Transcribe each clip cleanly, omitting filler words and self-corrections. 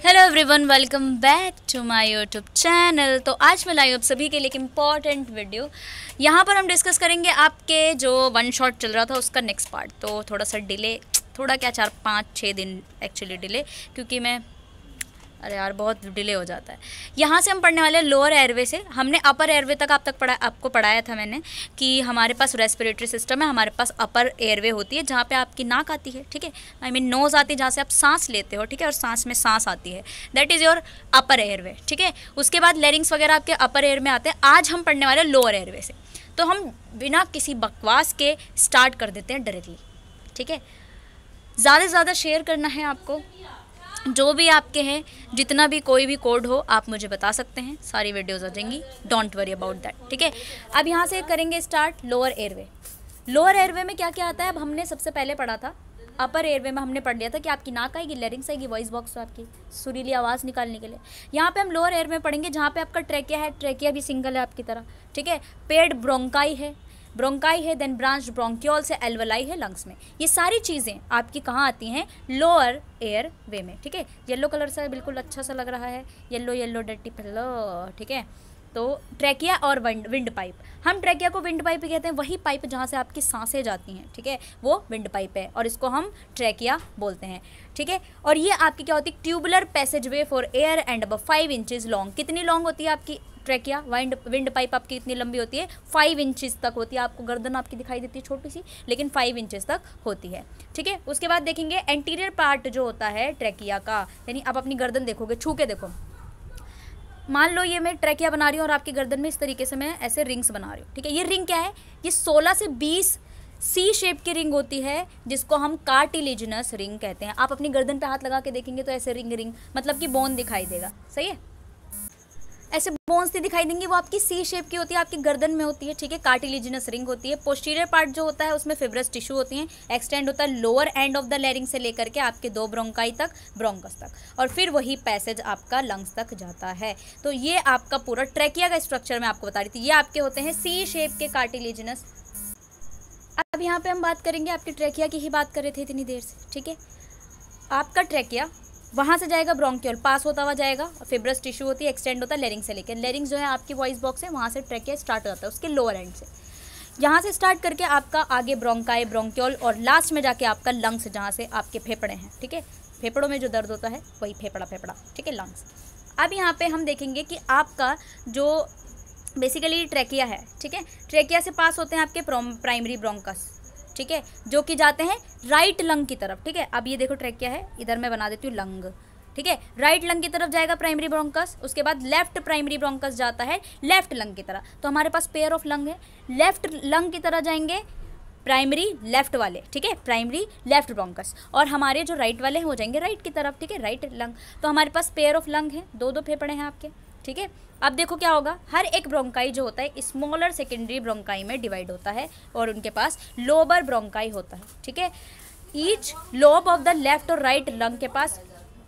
Hello everyone, welcome back to my YouTube channel. तो आज मैं लाई हूँ आप सभी के लिए एक इम्पॉर्टेंट वीडियो। यहाँ पर हम डिस्कस करेंगे आपके जो वन शॉट चल रहा था उसका नेक्स्ट पार्ट। तो थोड़ा सा डिले, थोड़ा क्या 4-5-6 दिन एक्चुअली डिले, क्योंकि मैं यार बहुत डिले हो जाता है। यहाँ से हम पढ़ने वाले हैं लोअर एयरवे से। हमने अपर एयरवे तक आपको पढ़ाया था मैंने कि हमारे पास रेस्पिरेटरी सिस्टम है, हमारे पास अपर एयरवे होती है जहाँ पे आपकी नाक आती है, ठीक है, आई मीन नोज़ आती है जहाँ से आप सांस लेते हो, ठीक है, और सांस में सांस आती है, that is your upper airway, ठीक है। उसके बाद लेरिंग्स वगैरह आपके अपर एयर में आते हैं। आज हम पढ़ने वाले लोअर एयरवे से। तो हम बिना किसी बकवास के स्टार्ट कर देते हैं डायरेक्टली, ठीक है। ज़्यादा से ज़्यादा शेयर करना है आपको, जो भी आपके हैं, जितना भी कोई भी कोड हो आप मुझे बता सकते हैं, सारी वीडियोस आ जाएंगी, डोंट वरी अबाउट दैट, ठीक है। अब यहाँ से करेंगे start lower airway. Lower airway में क्या क्या आता है, अब हमने सबसे पहले पढ़ा था अपर एयरवे में, हमने पढ़ लिया था कि आपकी नाक आएगी, लेरिंग्स आएगी, वॉइस बॉक्स तो आपकी सुरीली आवाज़ निकालने के लिए। यहाँ पे हम लोअर एयर में पढ़ेंगे जहाँ पे आपका ट्रेकिया है, ट्रेकिया भी सिंगल है आपकी तरह, ठीक है। पेड ब्रोंकाई है, ब्रोंकाई है, देन ब्रांच ब्रोंक्यूल से एल्वलाई है लंग्स में। ये सारी चीज़ें आपकी कहाँ आती हैं, लोअर एयर वे में, ठीक है। येलो कलर से बिल्कुल अच्छा सा लग रहा है, येलो येलो डर्टी पेलो, ठीक है। तो ट्रैकिया और विंड पाइप, हम ट्रैकिया को विंड पाइप कहते हैं, वही पाइप जहाँ से आपकी सांसें जाती हैं, ठीक है, वो विंड पाइप है और इसको हम ट्रैकिया बोलते हैं, ठीक है। और ये आपकी क्या होती है, tubular passage way for air and above 5 inches long. कितनी लॉन्ग होती है आपकी ट्रैकिया, विंड पाइप आपकी कितनी लंबी होती है, 5 इंचेस तक होती है। आपको गर्दन आपकी दिखाई देती है छोटी सी, लेकिन 5 इंचेस तक होती है, ठीक है। उसके बाद देखेंगे एंटीरियर पार्ट जो होता है ट्रैकिया का, यानी आप अपनी गर्दन देखोगे, छू के देखो, मान लो ये मैं ट्रैकिया बना रही हूँ और आपकी गर्दन में इस तरीके से मैं ऐसे रिंग्स बना रही हूँ, ठीक है। ये रिंग क्या है, ये 16 से 20 सी शेप की रिंग होती है जिसको हम कार्टिलेजिनस रिंग कहते हैं। आप अपनी गर्दन पे हाथ लगा के देखेंगे तो ऐसे रिंग मतलब कि बोन दिखाई देगा, सही है, ऐसे बोन्स दिखाई देंगी, वो आपकी सी शेप की होती है, आपकी गर्दन में होती है, ठीक है, कार्टिलेजिनस रिंग होती है। पोस्टीरियर पार्ट जो होता है उसमें फिब्रस टिश्यू होती हैं, एक्सटेंड होता है लोअर एंड ऑफ द लेरिंग से लेकर के आपके 2 ब्रोंकाई तक, ब्रोंकस तक, और फिर वही पैसेज आपका लंग्स तक जाता है। तो ये आपका पूरा ट्रैकिया का स्ट्रक्चर मैं आपको बता रही थी। ये आपके होते हैं सी शेप के कार्टिलेजिनस। अब यहाँ पे हम बात करेंगे, आपकी ट्रैकिया की ही बात कर रहे थे इतनी देर से, ठीक है। आपका ट्रैकिया वहाँ से जाएगा ब्रोंक्यूल, पास होता हुआ जाएगा, फिब्रस टिश्यू होती है, एक्सटेंड होता है लेरिंग से लेकर, लेरिंग जो है आपकी वॉइस बॉक्स है, वहाँ से ट्रैकिया स्टार्ट होता है उसके लोअर एंड से। यहाँ से स्टार्ट करके आपका आगे ब्रोंकाई, ब्रोंक्यूल और लास्ट में जाके आपका लंग्स, जहाँ से आपके फेफड़े हैं, ठीक है। फेफड़ों में जो दर्द होता है वही फेफड़ा, ठीक है, लंग्स। अब यहाँ पर हम देखेंगे कि आपका जो बेसिकली ट्रैकिया है, ठीक है, ट्रैकिया से पास होते हैं आपके प्राइमरी ब्रोंकस, ठीक है, जो कि जाते हैं राइट लंग की तरफ, ठीक है। अब ये देखो ट्रैकिया है, इधर मैं बना देती हूँ लंग, ठीक है, राइट लंग की तरफ जाएगा प्राइमरी ब्रोंकस, उसके बाद लेफ्ट प्राइमरी ब्रोंकस जाता है लेफ्ट लंग की तरफ। तो हमारे पास पेयर ऑफ लंग है, लेफ्ट लंग की तरह जाएंगे प्राइमरी लेफ्ट वाले, ठीक है, प्राइमरी लेफ्ट ब्रोंकस, और हमारे जो राइट वाले हैं वो जाएंगे राइट की तरफ, ठीक है, राइट लंग। तो हमारे पास पेयर ऑफ लंग है, 2-2 फेफड़े हैं आपके, ठीक है। अब देखो क्या होगा, हर एक ब्रोंकाई जो होता है स्मॉलर सेकेंडरी ब्रोंकाई में डिवाइड होता है और उनके पास लोबर ब्रोंकाई होता है, ठीक है। Each lobe of the left और राइट लंग के पास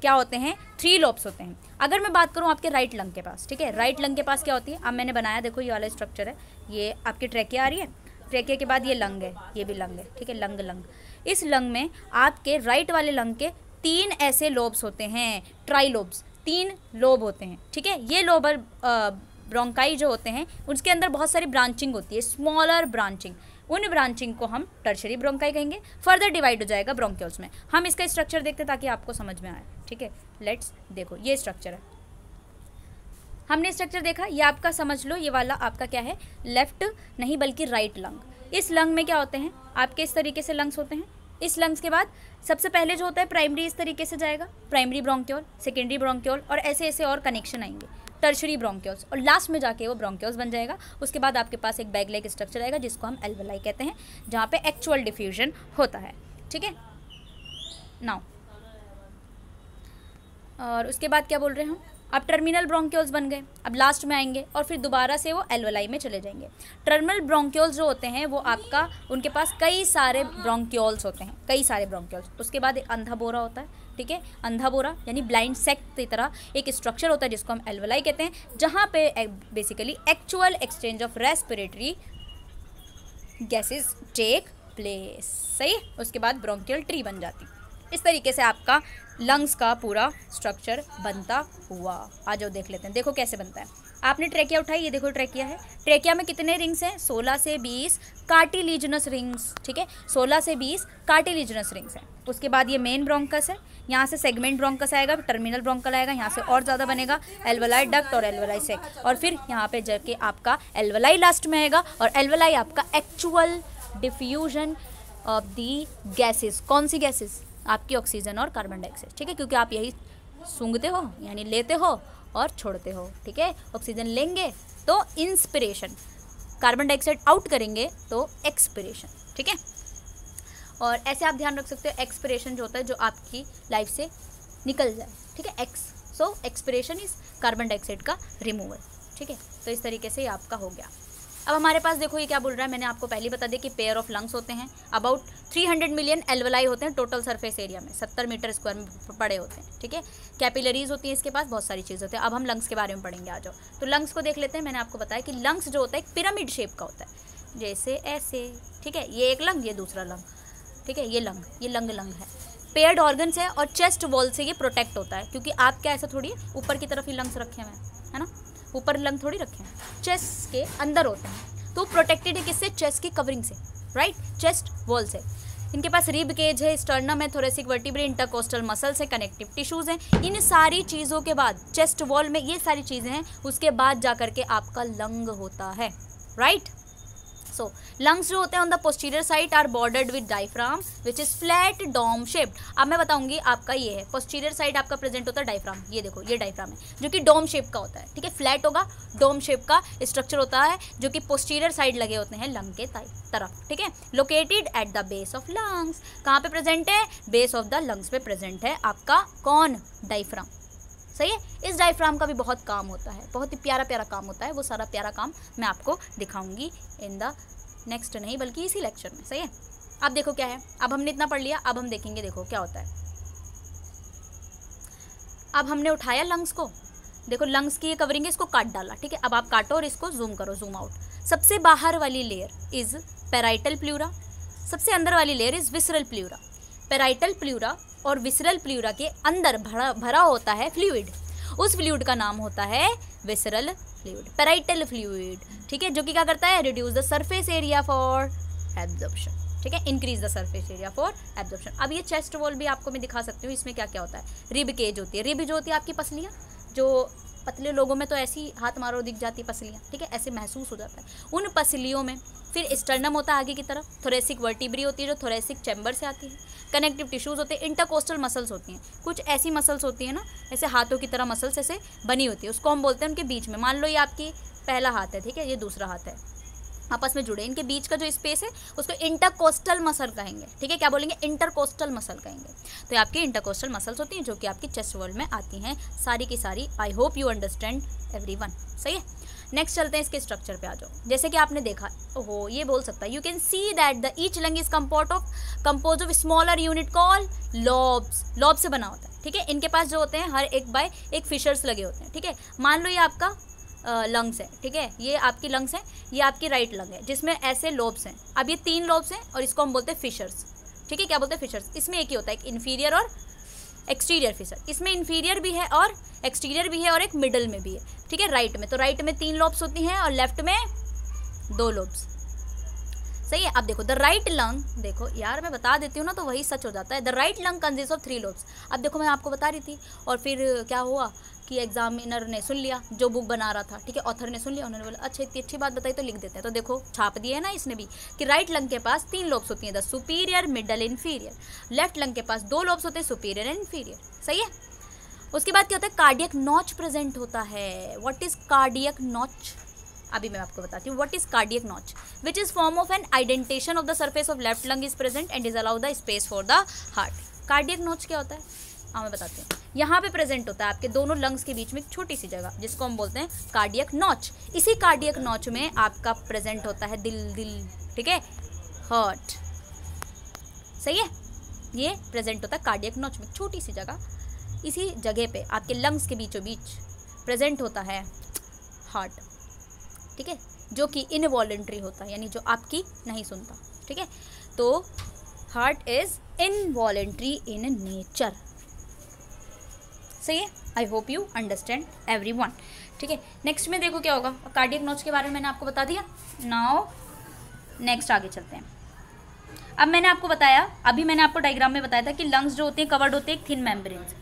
क्या होते हैं, 3 लोब्स होते हैं। अगर मैं बात करूं आपके राइट लंग के पास, ठीक है, राइट लंग के पास क्या होती है, अब मैंने बनाया, देखो ये वाला स्ट्रक्चर है, ये आपकी ट्रैकिया आ रही है, ट्रैकिया के बाद ये लंग है, ये भी लंग है, ठीक है, लंग। इस लंग में आपके राइट वाले लंग के 3 ऐसे लोब्स होते हैं, ट्राइलोब्स, 3 लोब होते हैं, ठीक है। ये लोबर ब्रोंकाई जो होते हैं उसके अंदर बहुत सारी ब्रांचिंग होती है, स्मॉलर ब्रांचिंग, उन ब्रांचिंग को हम टर्शरी ब्रोंकाई कहेंगे। फर्दर डिवाइड हो जाएगा ब्रोंक्यूल्स में। हम इसका स्ट्रक्चर देखते हैं ताकि आपको समझ में आए, ठीक है। लेट्स देखो, ये स्ट्रक्चर है, हमने स्ट्रक्चर देखा, ये आपका समझ लो, ये वाला आपका क्या है, लेफ्ट नहीं बल्कि राइट लंग। इस लंग में क्या होते हैं आपके, इस तरीके से लंग्स होते हैं। इस लंग्स के बाद सबसे पहले जो होता है प्राइमरी, इस तरीके से जाएगा प्राइमरी ब्रोंक्यूल, सेकेंडरी ब्रोंक्यूल, और ऐसे ऐसे और कनेक्शन आएंगे, टर्शरी ब्रोंक्यूल्स, और लास्ट में जाके वो ब्रोंक्यूल्स बन जाएगा। उसके बाद आपके पास एक बैग लाइक स्ट्रक्चर आएगा जिसको हम एल्वेलाई कहते हैं, जहाँ पे एक्चुअल डिफ्यूजन होता है, ठीक है। नाउ और उसके बाद क्या बोल रहे हैं हम, अब टर्मिनल ब्रोंक्यूल्स बन गए, अब लास्ट में आएंगे और फिर दोबारा से वो एल्वेलाई में चले जाएंगे। टर्मिनल ब्रोंक्यूल्स जो होते हैं वो आपका, उनके पास कई सारे ब्रोंक्यूल्स होते हैं, कई सारे ब्रोंक्यूल्स। उसके बाद एक अंधा बोरा होता है, ठीक है, अंधा बोरा यानी ब्लाइंड सेक्ट की तरह एक स्ट्रक्चर होता है जिसको हम एल्वेलाई कहते हैं, जहाँ पे basically actual exchange of respiratory gases take place, सही है। उसके बाद ब्रोंकियल ट्री बन जाती, इस तरीके से आपका लंग्स का पूरा स्ट्रक्चर बनता हुआ। आ जाओ देख लेते हैं, देखो कैसे बनता है। आपने ट्रेकिया उठाई, ये देखो ट्रेकिया है। ट्रेकिया में कितने रिंग्स हैं? 16 से 20 कार्टिलेजिनस रिंग्स, ठीक है, 16 से 20 कार्टिलेजिनस रिंग्स हैं। उसके बाद ये मेन ब्रोंकस है, यहाँ से सेगमेंट ब्रोंकस आएगा, टर्मिनल ब्रोंकल आएगा, यहाँ से और ज़्यादा बनेगा एल्वोलाई डक्ट और एल्वोलाई सेक, और फिर यहाँ पे जाके आपका एल्वोलाई लास्ट में आएगा, और एल्वोलाई आपका actual diffusion of the gases. कौन सी गैसेस? आपकी ऑक्सीजन और कार्बन डाइऑक्साइड, ठीक है, क्योंकि आप यही सूंघते हो यानी लेते हो और छोड़ते हो, ठीक है। ऑक्सीजन लेंगे तो इंस्पिरेशन, कार्बन डाइऑक्साइड आउट करेंगे तो एक्सपिरेशन, ठीक है। और ऐसे आप ध्यान रख सकते हो, एक्सपिरेशन जो होता है जो आपकी लाइफ से निकल जाए, ठीक है, सो एक्सपिरेशन इज कार्बन डाइऑक्साइड का रिमूवल, ठीक है। तो इस तरीके से ये आपका हो गया। अब हमारे पास देखो ये क्या बोल रहा है, मैंने आपको पहले बता दिया कि पेयर ऑफ लंग्स होते हैं, अबाउट 300 मिलियन एल्वोलाई होते हैं टोटल सरफेस एरिया में, 70 मीटर स्क्वायर में पड़े होते हैं, ठीक है। कैपिलरीज होती हैं इसके पास, बहुत सारी चीज़ होती है। अब हम लंग्स के बारे में पढ़ेंगे, आ जाओ। तो लंग्स को देख लेते हैं। मैंने आपको बताया कि लंग्स जो होता है एक पिरामिड शेप का होता है, जैसे ऐसे, ठीक है, ये एक लंग, ये दूसरा लंग, ठीक है, ये लंग है। पेयर्ड ऑर्गन्स है और चेस्ट वॉल से ये प्रोटेक्ट होता है, क्योंकि आप क्या ऐसा थोड़ी ऊपर की तरफ ही लंग्स रखे हुए हैं, है ना, ऊपर लंग थोड़ी रखे हैं, चेस्ट के अंदर होते हैं, तो प्रोटेक्टेड है किससे? चेस्ट की कवरिंग से, राइट, चेस्ट वॉल से। इनके पास रिब केज है, स्टर्नम है, थोरेसिक वर्टिब्रे, इंटरकोस्टल मसल्स है, कनेक्टिव टिश्यूज हैं। इन सारी चीज़ों के बाद चेस्ट वॉल में ये सारी चीज़ें हैं, उसके बाद जा करके आपका लंग होता है, राइट। सो लंग्स जो होते हैं on the posterior side are bordered with diaphragm which is flat dome shaped. अब मैं बताऊंगी, आपका ये है पोस्टीरियर साइड आपका प्रेजेंट होता है डायफ्राम, ये देखो ये डायफ्राम है जो कि डोम शेप का होता है, ठीक है, फ्लैट होगा, डोम शेप का स्ट्रक्चर होता है जो कि पोस्टीरियर साइड लगे होते हैं लंग के तरफ, ठीक है। Located at the base of lungs, कहाँ पे प्रेजेंट है? बेस ऑफ द लंग्स पे प्रेजेंट है आपका कौन? डायफ्राम, सही है। इस डायफ्राम का भी बहुत काम होता है, बहुत ही प्यारा प्यारा काम होता है, वो सारा प्यारा काम मैं आपको दिखाऊंगी इन द नेक्स्ट, नहीं बल्कि इसी लेक्चर में, सही है। अब देखो क्या है, अब हमने इतना पढ़ लिया, अब हम देखेंगे, देखो क्या होता है। अब हमने उठाया लंग्स को, देखो लंग्स की ये कवरिंग है, इसको काट डाला, ठीक है। अब आप काटो और इसको जूम करो, जूम आउट। सबसे बाहर वाली लेयर इज पेराइटल प्लूरा, सबसे अंदर वाली layer is visceral pleura. Parietal pleura और विसरल प्लूरा के अंदर भरा होता है फ्लूइड, उस फ्लूइड का नाम होता है विसरल फ्लूइड, पेराइटल फ्लूइड, ठीक है, जो कि क्या करता है? Reduce the surface area for absorption, ठीक है, increase the surface area for absorption. अब ये चेस्ट वॉल भी आपको मैं दिखा सकती हूँ, इसमें क्या क्या होता है। रिब केज होती है, रिब जो होती है आपकी पसलियाँ, जो पतले लोगों में तो ऐसी हाथ मारो दिख जाती पसलियाँ, ठीक है, ऐसे महसूस हो जाता है उन पसलियों में। फिर स्टर्नम होता है आगे की तरफ, थोरेसिक वर्टिब्री होती है जो थोरेसिक चैम्बर से आती है, कनेक्टिव टिश्यूज होते हैं, इंटरकोस्टल मसल्स होती हैं, कुछ ऐसी मसल्स होती हैं ना, ऐसे हाथों की तरह मसल्स ऐसे बनी होती है, उसको हम बोलते हैं उनके बीच में, मान लो ये आपकी पहला हाथ है, ठीक है, ये दूसरा हाथ है, आपस में जुड़े, इनके बीच का जो स्पेस है उसको इंटरकोस्टल मसल कहेंगे, ठीक है, क्या बोलेंगे? इंटरकोस्टल मसल कहेंगे। तो ये आपकी इंटरकोस्टल मसल्स होती हैं जो कि आपकी चेस्ट वॉल में आती हैं, सारी की सारी। I hope you understand everyone, सही है। नेक्स्ट चलते हैं इसके स्ट्रक्चर पे, आ जाओ। जैसे कि आपने देखा, ओहो ये बोल सकता है, you can see that the each lung is compose of smaller unit call lobes, lobe से बना होता है, ठीक है। इनके पास जो होते हैं हर एक बाय एक फिशर्स लगे होते हैं, ठीक है। मान लो ये आपका लंग्स है, ठीक है, ये आपकी लंग्स है, ये आपकी राइट लंग है जिसमें ऐसे लोब्स हैं। अब ये 3 लोब्स हैं और इसको हम बोलते हैं फिशर्स, ठीक है, क्या बोलते हैं? फिशर्स। इसमें एक ही होता है, एक इन्फीरियर और एक्सटीरियर फिशर। इसमें इन्फीरियर भी है और एक्सटीरियर भी है और एक मिडल में भी है, ठीक है, राइट में। तो राइट में 3 लोब्स होती हैं और लेफ्ट में 2 लोब्स, सही है। अब देखो द राइट लंग, देखो यार मैं बता देती हूँ ना तो वही सच हो जाता है। The right lung consist of 3 lobes. अब देखो मैं आपको बता रही थी और फिर क्या हुआ कि एग्जामिनर ने सुन लिया, जो बुक बना रहा था, ठीक है, ऑथर ने सुन लिया, उन्होंने बोला अच्छा इतनी अच्छी बात बताई तो लिख देते हैं। तो देखो छाप दिया है ना इसने भी कि राइट लंग के पास 3 लोब्स होती हैं, the superior, middle, inferior. Left lung के पास 2 लोब्स होते हैं, सुपीरियर एंड इन्फीरियर, सही है। उसके बाद क्या होता है? कार्डियक नॉच प्रेजेंट होता है। What is cardiac notch? अभी मैं आपको बताती हूँ what is cardiac notch, which is form of an indentation of the surface of left lung is present and is allow the space for the heart. Cardiac notch क्या होता है? मैं बताती हूँ। यहाँ पे प्रेजेंट होता है आपके दोनों लंग्स के बीच में एक छोटी सी जगह जिसको हम बोलते हैं कार्डियक नॉच। इसी कार्डियक नॉच में आपका प्रेजेंट होता है दिल, ठीक है, हार्ट, सही है। ये प्रेजेंट होता है कार्डियक नॉच में, छोटी सी जगह। इसी जगह पे आपके लंग्स के बीचों बीच प्रेजेंट होता है हार्ट, ठीक है, जो कि इनवॉलेंट्री होता है, यानी जो आपकी नहीं सुनता, ठीक है। तो heart is involuntary in nature. सही है, I hope you understand everyone. ठीक है, नेक्स्ट में देखो क्या होगा, कार्डियक नोच के बारे में मैंने आपको बता दिया। नाउ नेक्स्ट आगे चलते हैं। अब मैंने आपको बताया, अभी मैंने आपको डायग्राम में बताया था कि लंग्स जो होते हैं कवर्ड होते हैं एक थिन मेम्ब्रेन से।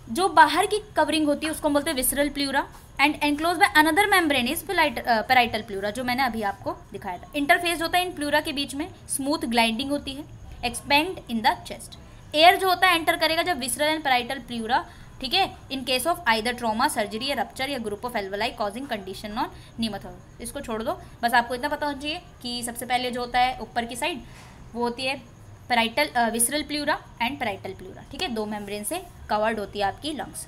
जो बाहर की कवरिंग होती है उसको बोलते हैं visceral pleura and enclose by another membrane is parietal pleura, जो मैंने अभी आपको दिखाया था। इंटरफेस होता है इन प्लूरा के बीच में, स्मूथ ग्लाइडिंग होती है, expand in the chest. Air जो होता है एंटर करेगा जब विसरल एंड पेराइटल प्लूरा, ठीक है, in case of either trauma, surgery या रप्चर या group of alveoli causing condition on pneumothorax. इसको छोड़ दो, बस आपको इतना पता होना चाहिए कि सबसे पहले जो होता है ऊपर की साइड वो होती है parietal visceral pleura and parietal pleura. ठीक है, दो मेम्ब्रेन से कवर्ड होती है आपकी लंग्स।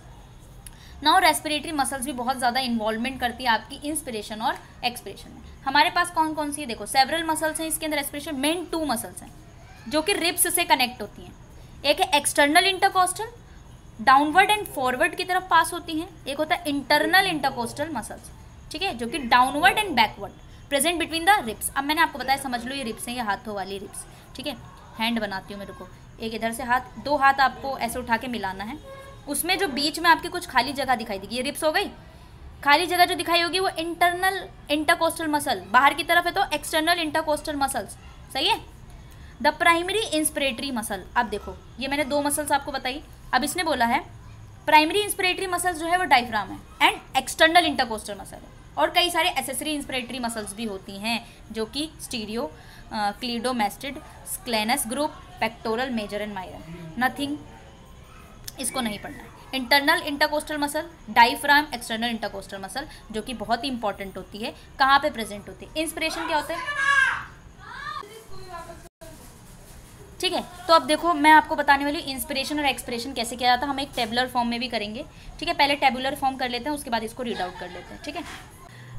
नाउ रेस्पिरेटरी मसल्स भी बहुत ज़्यादा इन्वॉल्वमेंट करती है आपकी इंस्पिरेशन और एक्सपिरेशन में। हमारे पास कौन कौन सी है, देखो सेवरल मसल्स हैं इसके अंदर रेस्पिरेशन। मेन 2 मसल्स हैं जो कि रिब्स से कनेक्ट होती हैं। एक है external intercostal, downward and forward की तरफ पास होती हैं। एक होता है इंटरनल इंटरकोस्टल मसल्स, ठीक है, जो कि downward and backward present between the ribs. अब मैंने आपको बताया, समझ लो ये रिब्स हैं, ये हाथों वाली रिब्स। ठीक है, हैंड बनाती हूँ मेरे को, एक इधर से हाथ, 2 हाथ आपको ऐसे उठा के मिलाना है। उसमें जो बीच में आपकी कुछ खाली जगह दिखाई देगी, ये रिब्स हो गई। खाली जगह जो दिखाई होगी वो इंटरनल इंटरकोस्टल मसल, बाहर की तरफ है तो एक्सटर्नल इंटरकोस्टल मसल्स। सही है। द प्राइमरी इंस्पिरेटरी मसल, अब देखो ये मैंने 2 मसल्स आपको बताई। अब इसने बोला है प्राइमरी इंस्पिरेटरी मसल्स जो है वो डायफ्राम है एंड एक्सटर्नल इंटरकोस्टल मसल है, और कई सारे एसेसरी इंस्पिरेटरी मसल्स भी होती हैं जो कि sterno, cleidomastoid, scalenus group, pectoral, major and minor. Nothing, इसको नहीं पढ़ना है। Internal intercostal muscle, diaphragm, external intercostal muscle, जो कि बहुत ही इंपॉर्टेंट होती है। कहाँ पे प्रेजेंट होती है? इंस्पिरेशन क्या होता है? ठीक है, तो अब देखो मैं आपको बताने वाली इंस्पिरेशन और एक्सपिरेशन कैसे किया जाता है। हम एक टेबुलर फॉर्म में भी करेंगे। ठीक है, पहले टेबुलर फॉर्म कर लेते हैं, उसके बाद इसको रीड आउट कर लेते हैं। ठीक है,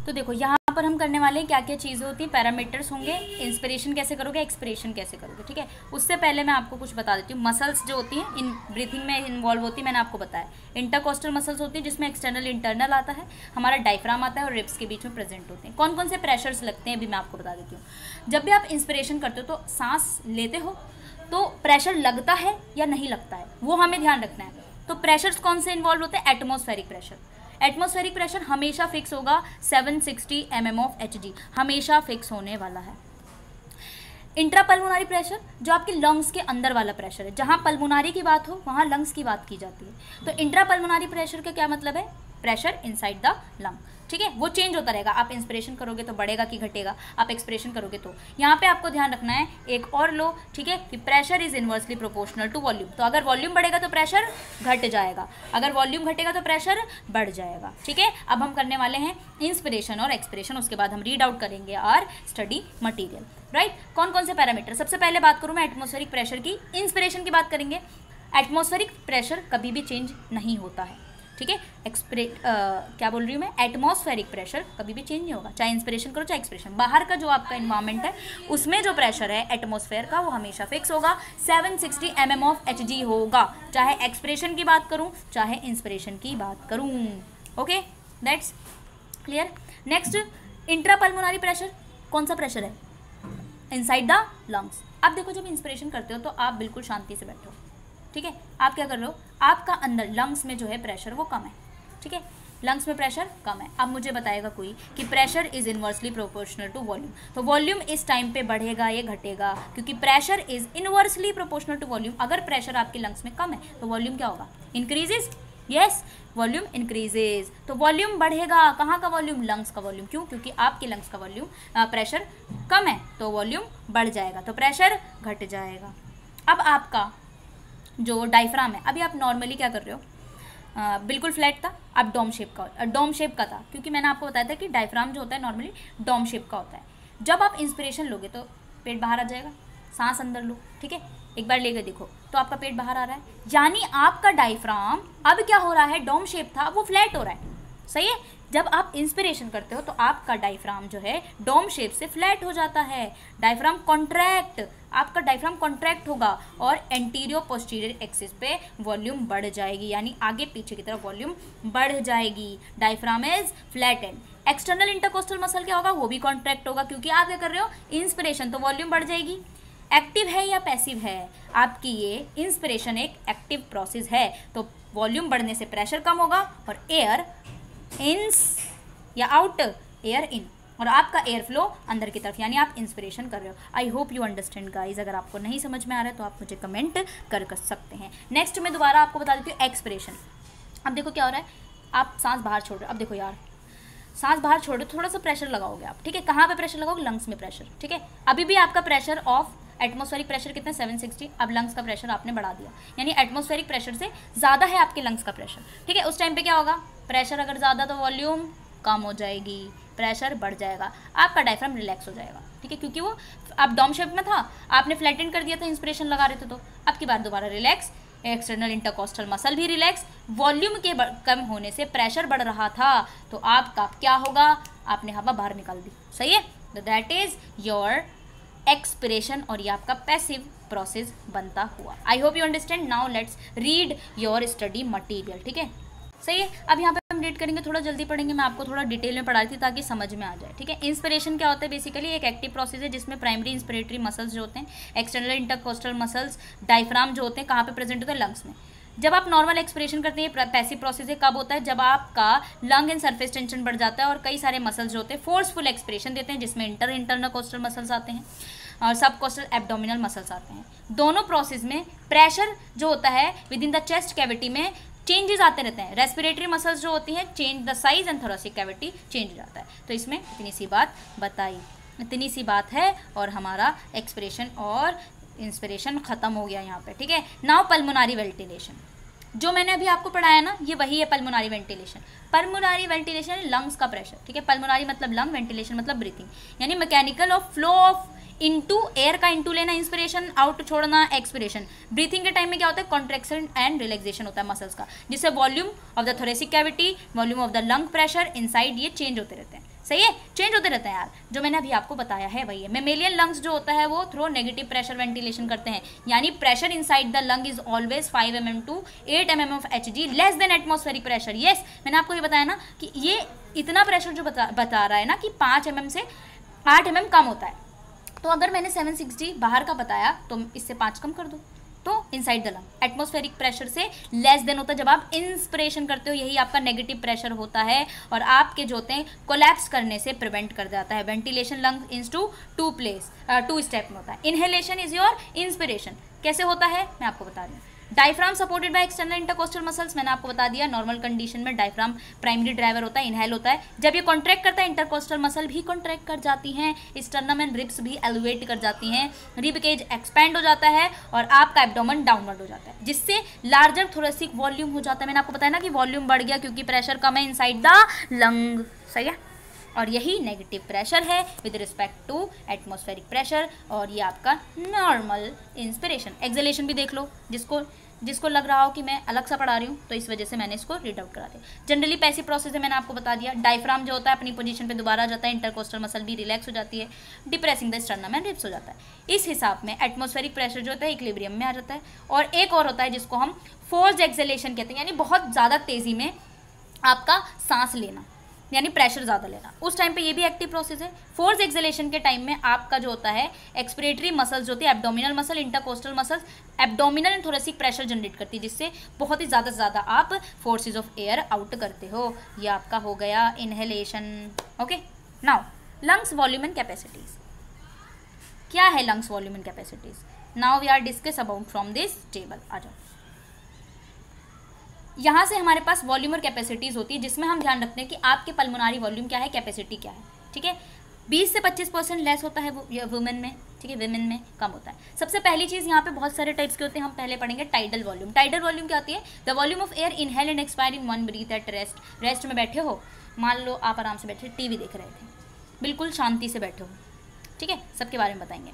तो देखो यहाँ पर हम करने वाले हैं क्या क्या चीज़ें होती हैं, पैरामीटर्स होंगे, इंस्पिरेशन कैसे करोगे, एक्सपिरेशन कैसे करोगे। ठीक है, उससे पहले मैं आपको कुछ बता देती हूँ। मसल्स जो होती हैं इन ब्रीथिंग में इन्वॉल्व होती है, मैंने आपको बताया। इंटरकोस्टल मसल्स होती है जिसमें एक्सटर्नल इंटरनल आता है, हमारा डायफ्राम आता है और रिब्स के बीच में प्रेजेंट होते हैं। कौन कौन से प्रेशर्स लगते हैं अभी मैं आपको बता देती हूँ। जब भी आप इंस्पिरेशन करते हो तो सांस लेते हो तो प्रेशर लगता है या नहीं लगता है, वो हमें ध्यान रखना है। तो प्रेशर्स कौन से इन्वॉल्व होते हैं? Atmospheric pressure. एटमॉस्फेरिक प्रेशर हमेशा फिक्स होगा 760 mm ऑफ Hg, हमेशा फिक्स होने वाला है। इंट्रापल्मोनरी प्रेशर जो आपके लंग्स के अंदर वाला प्रेशर है, जहाँ पल्मोनरी की बात हो वहाँ लंग्स की बात की जाती है। तो इंट्रापल्मोनरी प्रेशर का क्या मतलब है? Pressure inside the lung. ठीक है, वो चेंज होता रहेगा। आप इंस्पिरेशन करोगे तो बढ़ेगा कि घटेगा, आप एक्सपिरेशन करोगे तो। यहाँ पे आपको ध्यान रखना है एक और लो, ठीक है, कि pressure is inversely proportional to volume. तो अगर वॉल्यूम बढ़ेगा तो प्रेशर घट जाएगा, अगर वॉल्यूम घटेगा तो प्रेशर बढ़ जाएगा। ठीक है, अब हम करने वाले हैं इंस्पिरेशन और एक्सपिरेशन, उसके बाद हम रीड आउट करेंगे और स्टडी मटीरियल। राइट, कौन कौन से पैरामीटर? सबसे पहले बात करूँ मैं एटमॉस्फेरिक प्रेशर की। इंस्पिरेशन की बात करेंगे। एटमॉस्फेरिक प्रेशर कभी भी चेंज नहीं होता है। ठीक है, क्या बोल रही हूँ मैं? एटमॉस्फेरिक प्रेशर कभी भी चेंज नहीं होगा, चाहे इंस्पिरेशन करो चाहे एक्सपिरेशन। बाहर का जो आपका इन्वायरमेंट है उसमें जो प्रेशर है एटमॉस्फेयर का वो हमेशा फिक्स होगा, 760 mm ऑफ Hg होगा, चाहे एक्सपिरेशन की बात करूँ चाहे इंस्पिरेशन की बात करूँ। Okay, that's clear. Next, intrapulmonary pressure. कौन सा प्रेशर है? Inside the lungs. अब देखो जब इंस्पिरेशन करते हो तो आप बिल्कुल शांति से बैठो। ठीक है, आप क्या कर रहे हो? आपका अंदर लंग्स में जो है प्रेशर वो कम है। ठीक है, लंग्स में प्रेशर कम है। अब मुझे बताएगा कोई कि pressure is inversely proportional to volume, तो वॉल्यूम इस टाइम पे बढ़ेगा या घटेगा? क्योंकि pressure is inversely proportional to volume. अगर प्रेशर आपके लंग्स में कम है तो वॉल्यूम क्या होगा? इंक्रीजेज। यस, वॉल्यूम इंक्रीजेज, तो वॉल्यूम बढ़ेगा। कहाँ का वॉल्यूम? लंग्स का वॉल्यूम। क्यों? क्योंकि आपके लंग्स का वॉल्यूम प्रेशर कम है तो वॉल्यूम बढ़ जाएगा, तो प्रेशर घट जाएगा। अब आपका जो डायफ्राम है, अभी आप नॉर्मली क्या कर रहे हो? बिल्कुल फ्लैट था, अब डोम शेप का था, क्योंकि मैंने आपको बताया था कि डायफ्राम जो होता है नॉर्मली डोम शेप का होता है। जब आप इंस्पिरेशन लोगे तो पेट बाहर आ जाएगा, सांस अंदर लो। ठीक है, एक बार लेकर देखो तो आपका पेट बाहर आ रहा है, यानी आपका डायफ्राम अब क्या हो रहा है? डोम शेप था, वो फ्लैट हो रहा है। सही है, जब आप इंस्पिरेशन करते हो तो आपका डायफ्राम जो है डोम शेप से फ्लैट हो जाता है, डायफ्राम कॉन्ट्रैक्ट, आपका डायफ्राम कॉन्ट्रैक्ट होगा और एंटीरियर पोस्टीरियर एक्सिस पे वॉल्यूम बढ़ जाएगी, यानी आगे पीछे की तरफ वॉल्यूम बढ़ जाएगी। Diaphragm is flattened. External intercostal muscle क्या होगा, वो भी कॉन्ट्रैक्ट होगा, क्योंकि आप क्या कर रहे हो, इंस्पिरेशन, तो वॉल्यूम बढ़ जाएगी। एक्टिव है या पैसिव है, आपकी ये इंस्पिरेशन एक एक्टिव प्रोसेस है, तो वॉल्यूम बढ़ने से प्रेशर कम होगा और एयर इंस या आउट, एयर इन, और आपका एयर फ्लो अंदर की तरफ, यानी आप इंस्पिरेशन कर रहे हो। I hope you understand guys. अगर आपको नहीं समझ में आ रहा है तो आप मुझे कमेंट कर सकते हैं। नेक्स्ट मैं दोबारा आपको बता देती हूँ एक्सपिरेशन। अब देखो क्या हो रहा है, आप सांस बाहर छोड़ रहे हो। अब देखो यार, सांस बाहर छोड़ रहे हो, थोड़ा सा प्रेशर लगाओगे आप, ठीक है। कहाँ पे प्रेशर लगाओगे, लंग्स में प्रेशर, ठीक है। अभी भी आपका प्रेशर ऑफ एटमॉस्फेरिक प्रेशर कितना 760, अब लंग्स का प्रेशर आपने बढ़ा दिया, यानी एटमॉस्फेरिक प्रेशर से ज़्यादा है आपके लंग्स का प्रेशर, ठीक है। उस टाइम पे क्या होगा, प्रेशर अगर ज़्यादा तो वॉल्यूम कम हो जाएगी, प्रेशर बढ़ जाएगा, आपका डायफ्राम रिलैक्स हो जाएगा, ठीक है, क्योंकि वो आप डॉम शेप में था, आपने फ्लैटेन कर दिया था, इंस्पिरेशन लगा रहे थे, तो अब की बार दोबारा रिलैक्स, एक्सटर्नल इंटरकोस्टल मसल भी रिलैक्स, वॉल्यूम के कम होने से प्रेशर बढ़ रहा था, तो आपका क्या होगा, आपने हवा बाहर निकाल दी, सही है। तो दैट इज योर एक्सपिरेशन और ये आपका पैसिव प्रोसेस बनता हुआ। I hope you understand. Now let's read your study material, ठीक है, सही है। अब यहाँ पे हम रीड करेंगे, थोड़ा जल्दी पढ़ेंगे, मैं आपको थोड़ा डिटेल में पढ़ा रही थी ताकि समझ में आ जाए, ठीक है। इंस्पिरेशन क्या होता है, बेसिकली एक एक्टिव प्रोसेस है जिसमें प्राइमरी इंस्पिरेटरी मसल्स जो होते हैं, एक्सटर्नल इंटरकोस्टल मसल्स, डायफ्राम जो होते हैं, कहाँ पे प्रेजेंट होते हैं, लंग्स में। जब आप नॉर्मल एक्सपिरेशन करते हैं, पैसिव प्रोसेस है, कब होता है, जब आपका लंग एंड सरफेस टेंशन बढ़ जाता है और कई सारे मसल्स जो होते हैं फोर्सफुल एक्सपिरेशन देते हैं, जिसमें इंटरनल कोस्टल मसल्स आते हैं और सब कोस्टल एब्डोमिनल मसल्स आते हैं। दोनों प्रोसेस में प्रेशर जो होता है with in the chest cavity में चेंजेस आते रहते हैं। रेस्पिरेटरी मसल्स जो होती हैं, change the size and thoracic cavity change हो जाता है। तो इसमें इतनी सी बात बताई, इतनी सी बात है और हमारा एक्सपिरेशन और इंस्पिरेशन खत्म हो गया यहाँ पे, ठीक है। नाउ पल्मोनरी वेंटिलेशन, जो मैंने अभी आपको पढ़ाया ना, ये वही है pulmonary ventilation. Pulmonary ventilation lungs का प्रेशर, ठीक है। पल्मोनरी मतलब लंग, वेंटिलेशन मतलब ब्रीथिंग, यानी mechanical of flow of into, air का इनटू लेना, इंस्पिरेशन, आउट छोड़ना, एक्सपिरेशन। ब्रीथिंग के टाइम में क्या होता है, कॉन्ट्रैक्शन एंड रिलैक्सेशन होता है मसल्स का, जिससे volume of the thoracic cavity, volume of the lung pressure inside ये चेंज होते रहते हैं, सही है, चेंज होते रहते हैं यार। जो मैंने अभी आपको बताया है वही है। मेमेलियन लंग्स जो होता है वो थ्रो नेगेटिव प्रेशर वेंटिलेशन करते हैं, यानी pressure inside the lung is always 5 mm to 8 mm of Hg less than atmospheric pressure. Yes, मैंने आपको ये बताया ना कि ये इतना प्रेशर जो बता रहा है ना कि 5 mm से 8 mm कम होता है, तो अगर मैंने 760 बाहर का बताया तो इससे 5 कम कर दो, तो inside the lung atmospheric pressure से लेस देन होता है जब आप इंस्पिरेशन करते हो, यही आपका नेगेटिव प्रेशर होता है और आपके जो होते हैं कोलैप्स करने से प्रिवेंट कर जाता है। Ventilation lung is two step में होता है। इनहेलेशन इज योर इंस्पिरेशन, कैसे होता है मैं आपको बता रही हूँ। Diaphragm supported by external intercostal muscles, मैंने आपको बता दिया नॉर्मल कंडीशन में डायफ्राम प्राइमरी ड्राइवर होता है, इनहेल होता है। जब ये कॉन्ट्रैक्ट करता है इंटरकोस्टल मसल भी कॉन्ट्रैक्ट कर जाती हैं, स्टर्नम एंड रिब्स भी एलिवेट कर जाती हैं, रिब केज एक्सपैंड हो जाता है और आपका एब्डोमेन डाउनवर्ड हो जाता है, जिससे लार्जर थोरेसिक वॉल्यूम हो जाता है। मैंने आपको बताया ना कि वॉल्यूम बढ़ गया क्योंकि प्रेशर कम है इनसाइड द लंग, सही है। और यही नेगेटिव प्रेशर है with respect to atmospheric pressure, और ये आपका नॉर्मल इंस्पिरेशन। एक्सहेलेशन भी देख लो, जिसको लग रहा हो कि मैं अलग सा पढ़ा रही हूँ तो इस वजह से मैंने इसको रीड आउट करा दिया। जनरली पैसिव प्रोसेस है, मैंने आपको बता दिया। डायफ्राम जो होता है अपनी पोजीशन पे दोबारा आ जाता है, इंटरकोस्टल मसल भी रिलैक्स हो जाती है, depressing the sternum and ribs हो जाता है। इस हिसाब में एटमॉस्फेरिक प्रेशर जो होता है इक्विलिब्रियम में आ जाता है। और एक और होता है जिसको हम फोर्स्ड एक्सहेलेशन कहते हैं, यानी बहुत ज़्यादा तेज़ी में आपका सांस लेना, यानी प्रेशर ज़्यादा लेना, उस टाइम पे ये भी एक्टिव प्रोसेस है। फोर्स एक्सहेलेशन के टाइम में आपका जो होता है एक्सपिरेटरी मसल्स जो होती है, abdominal muscle, intercostal muscles, abdominal and thoracic pressure generate करती है, जिससे बहुत ही ज़्यादा से ज़्यादा आप फोर्सेज ऑफ एयर आउट करते हो। ये आपका हो गया inhalation. Okay, now lungs volume and capacities. क्या है lungs volume and capacities? Now we are discuss about from this table. आ जाओ, यहाँ से हमारे पास वॉल्यूम और कैपेसिटीज़ होती है, जिसमें हम ध्यान रखते हैं कि आपके पल्मोनरी वॉल्यूम क्या है, कैपेसिटी क्या है, ठीक है। 20 से 25% लेस होता है वुमेन में, ठीक है, विमेन में कम होता है। सबसे पहली चीज़ यहाँ पे बहुत सारे टाइप्स के होते हैं, हम पहले पढ़ेंगे टाइडल वॉल्यूम। टाइडल वॉल्यूम क्या होती है? The volume of air inhale and expire in one breath at rest. Rest में बैठे हो, मान लो आप आराम से बैठे टीवी देख रहे थे, बिल्कुल शांति से बैठे हो, ठीक है, सबके बारे में बताएंगे।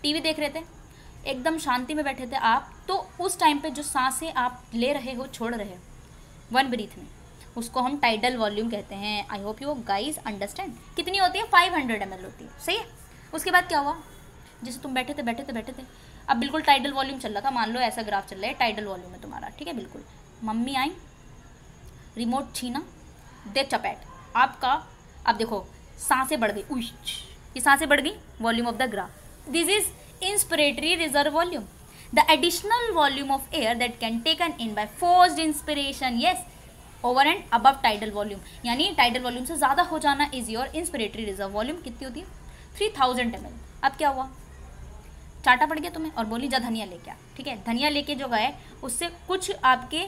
टीवी देख रहे थे, एकदम शांति में बैठे थे आप, तो उस टाइम पे जो सांसें आप ले रहे हो, छोड़ रहे हो वन ब्रीथ में, उसको हम टाइडल वॉल्यूम कहते हैं। I hope you guys understand. कितनी होती है? 500 ml होती है, सही है। उसके बाद क्या हुआ? जैसे तुम बैठे थे, अब बिल्कुल टाइडल वॉल्यूम चल रहा था, मान लो ऐसा ग्राफ चल रहा है, टाइडल वॉल्यूम है तुम्हारा, ठीक है। बिल्कुल मम्मी आई, रिमोट छीना, दे चपैट आपका। अब देखो सांसें बढ़ गई, ये सांसें बढ़ गई, volume of the graph. This is inspiratory reserve volume, the additional volume of air that can taken in by forced inspiration, yes, over and above tidal volume. यानी टाइडल वॉल्यूम से ज़्यादा हो जाना is your inspiratory reserve volume. कितनी होती है? 3000 ml। अब क्या हुआ? चाटा पड़ गया तुम्हें और बोली जा धनिया लेके आ, ठीक है। धनिया लेके जो गए उससे कुछ आपके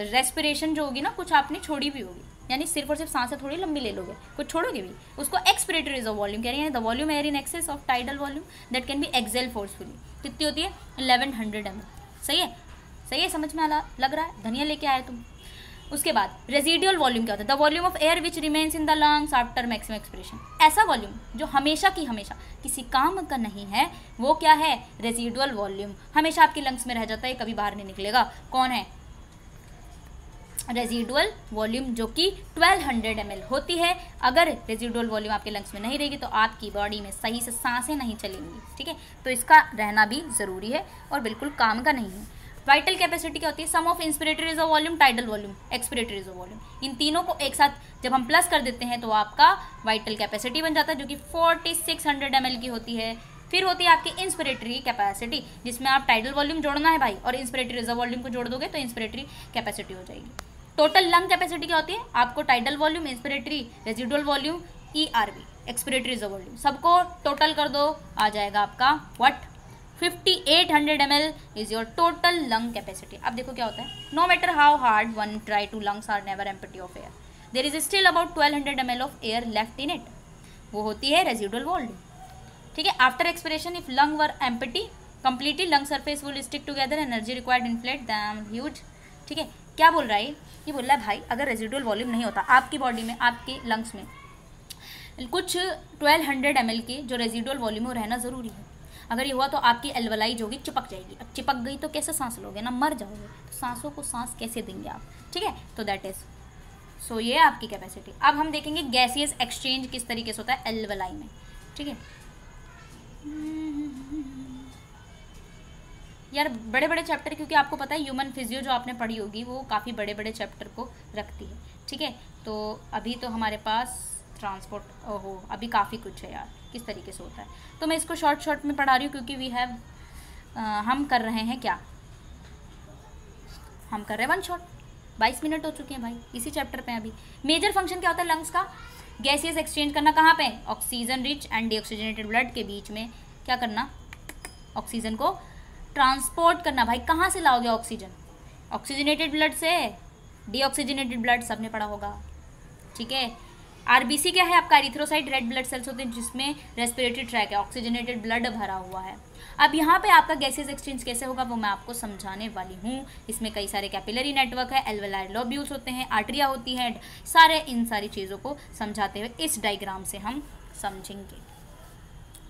रेस्पिरेशन जो होगी ना, कुछ आपने छोड़ी भी होगी, यानी सिर्फ और सिर्फ सांसें थोड़ी लंबी ले लोगे, कुछ छोड़ोगे भी। उसको एक्सपिरेटरी रिजर्व वॉल्यूम कह रहे हैं, the volume air in excess of tidal volume that can be expel forcefully. कितनी होती है? 1100 ml। सही है, सही है, समझ में लग रहा है? धनिया लेके आए तुम। उसके बाद रेजिडुअल वॉल्यूम क्या होता है? The volume of air which remains in the lungs after maximum expiration. ऐसा वॉल्यूम जो हमेशा की हमेशा किसी काम का नहीं है, वो क्या है? Residual volume. हमेशा आपके लंग्स में रह जाता है, कभी बाहर नहीं निकलेगा। कौन है? रेजिडुअल वॉल्यूम, जो कि 1200 ml होती है। अगर रेजिडुअल वॉल्यूम आपके लंग्स में नहीं रहेगी तो आपकी बॉडी में सही से सांसें नहीं चलेंगी, ठीक है। तो इसका रहना भी ज़रूरी है और बिल्कुल काम का नहीं है। वाइटल कैपेसिटी क्या होती है? Sum of inspiratory reserve volume, tidal volume, expiratory reserve volume. इन तीनों को एक साथ जब हम प्लस कर देते हैं तो आपका वाइटल कैपेसिटी बन जाता है, जो कि 4600 ml की होती है। फिर होती है आपकी इंस्पिरेटरी कैपेसिटी, जिसमें आप टाइडल वॉल्यूम जोड़ना है भाई, और इंस्पिरेटरी रिजर्व वॉल्यूम को जोड़ दोगे तो इंस्पिरेटरी कैपेसिटी हो जाएगी। टोटल लंग कैपेसिटी क्या होती है? आपको tidal volume, inspiratory, residual volume, ERV, expiratory reserve volume, सबको टोटल कर दो, आ जाएगा आपका what? 5800 ml is your total lung capacity. अब देखो क्या होता है? No matter how hard one try to, lungs are never empty of air, there is still about 1200 ml of air left in it. वो होती है रेजिडुअल वॉल्यूम, ठीक है। After expiration if lung were empty completely, lung surface will stick together, energy required inflate them huge, ठीक है। क्या बोल रहा है ये? बोल रहा है भाई अगर रेजिडुअल वॉल्यूम नहीं होता आपकी बॉडी में, आपके लंग्स में कुछ 1200 ml की जो रेजिडुअल वॉल्यूम, वो रहना ज़रूरी है। अगर ये हुआ तो आपकी एल्वलाई जो होगी चिपक जाएगी। अब चिपक गई तो कैसे सांस लोगे ना, मर जाओगे। तो सांसों को सांस कैसे देंगे आप, ठीक है। तो दैट इज सो ये आपकी कैपेसिटी। अब हम देखेंगे गैसियस एक्सचेंज किस तरीके से होता है एल्वलाई में, ठीक है। यार बड़े बड़े चैप्टर, क्योंकि आपको पता है ह्यूमन फिजियो जो आपने पढ़ी होगी वो काफ़ी बड़े बड़े चैप्टर को रखती है, ठीक है। तो अभी तो हमारे पास ट्रांसपोर्ट, ओहो अभी काफ़ी कुछ है यार किस तरीके से होता है। तो मैं इसको शॉर्ट में पढ़ा रही हूँ क्योंकि वी हैव हम कर रहे हैं क्या? हम कर रहे हैं 1 शॉट। 22 मिनट हो चुके हैं भाई इसी चैप्टर पे अभी। मेजर फंक्शन क्या होता है लंग्स का? गैसियस एक्सचेंज करना। कहाँ पे? Oxygen rich and deoxygenated blood के बीच में क्या करना? ऑक्सीजन को ट्रांसपोर्ट करना। भाई कहाँ से लाओगे ऑक्सीजन? ऑक्सीजनेटेड ब्लड से, डीऑक्सीजनेटेड ब्लड सबने पढ़ा होगा, ठीक है। आरबीसी क्या है आपका? एरिथ्रोसाइट रेड ब्लड सेल्स होते हैं जिसमें रेस्पिरेटरी ट्रैक है, ऑक्सीजनेटेड ब्लड भरा हुआ है। अब यहाँ पे आपका गैसेस एक्सचेंज कैसे होगा वो मैं आपको समझाने वाली हूँ। इसमें कई सारे कैपिलरी नेटवर्क है, एल्वेलार लोब्यूल्स होते हैं, आर्टरिया होती है, सारे इन सारी चीज़ों को समझाते हुए इस डायग्राम से हम समझेंगे,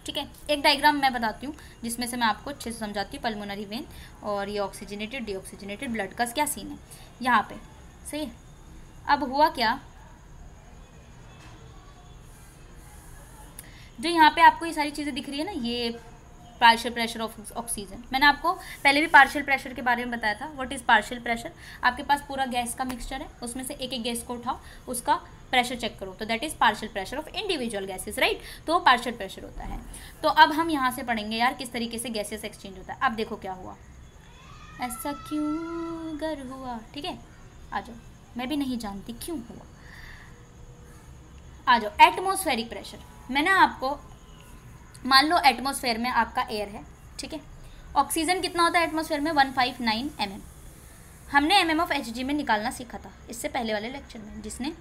ठीक है। एक डायग्राम मैं बताती हूँ जिसमें से मैं आपको अच्छे से समझाती हूँ। पल्मोनरी वेन और ये ऑक्सीजनेटेड डीऑक्सीजनेटेड ब्लड का क्या सीन है यहाँ पे, सही है। अब हुआ क्या, जो यहाँ पे आपको ये सारी चीज़ें दिख रही है ना, ये पार्शियल प्रेशर ऑफ ऑक्सीजन। मैंने आपको पहले भी पार्शियल प्रेशर के बारे में बताया था। What is partial pressure? आपके पास पूरा गैस का मिक्सचर है, उसमें से एक एक गैस को उठाओ, उसका प्रेशर चेक करो, तो that is partial pressure of individual gases, right. तो पार्शियल प्रेशर होता है। तो अब हम यहाँ से पढ़ेंगे यार किस तरीके से गैसेस एक्सचेंज होता है। अब देखो क्या हुआ, ऐसा क्यों गर हुआ, ठीक है। आ जाओ, मैं भी नहीं जानती क्यों हुआ। आ जाओ, एटमॉस्फेरिक प्रेशर। मैंने आपको, मान लो एटमॉस्फेयर में आपका एयर है, ठीक है। ऑक्सीजन कितना होता है एटमॉस्फेयर में? 159 mm। हमने mm ऑफ Hg में निकालना सीखा था इससे पहले वाले लेक्चर में। जिसने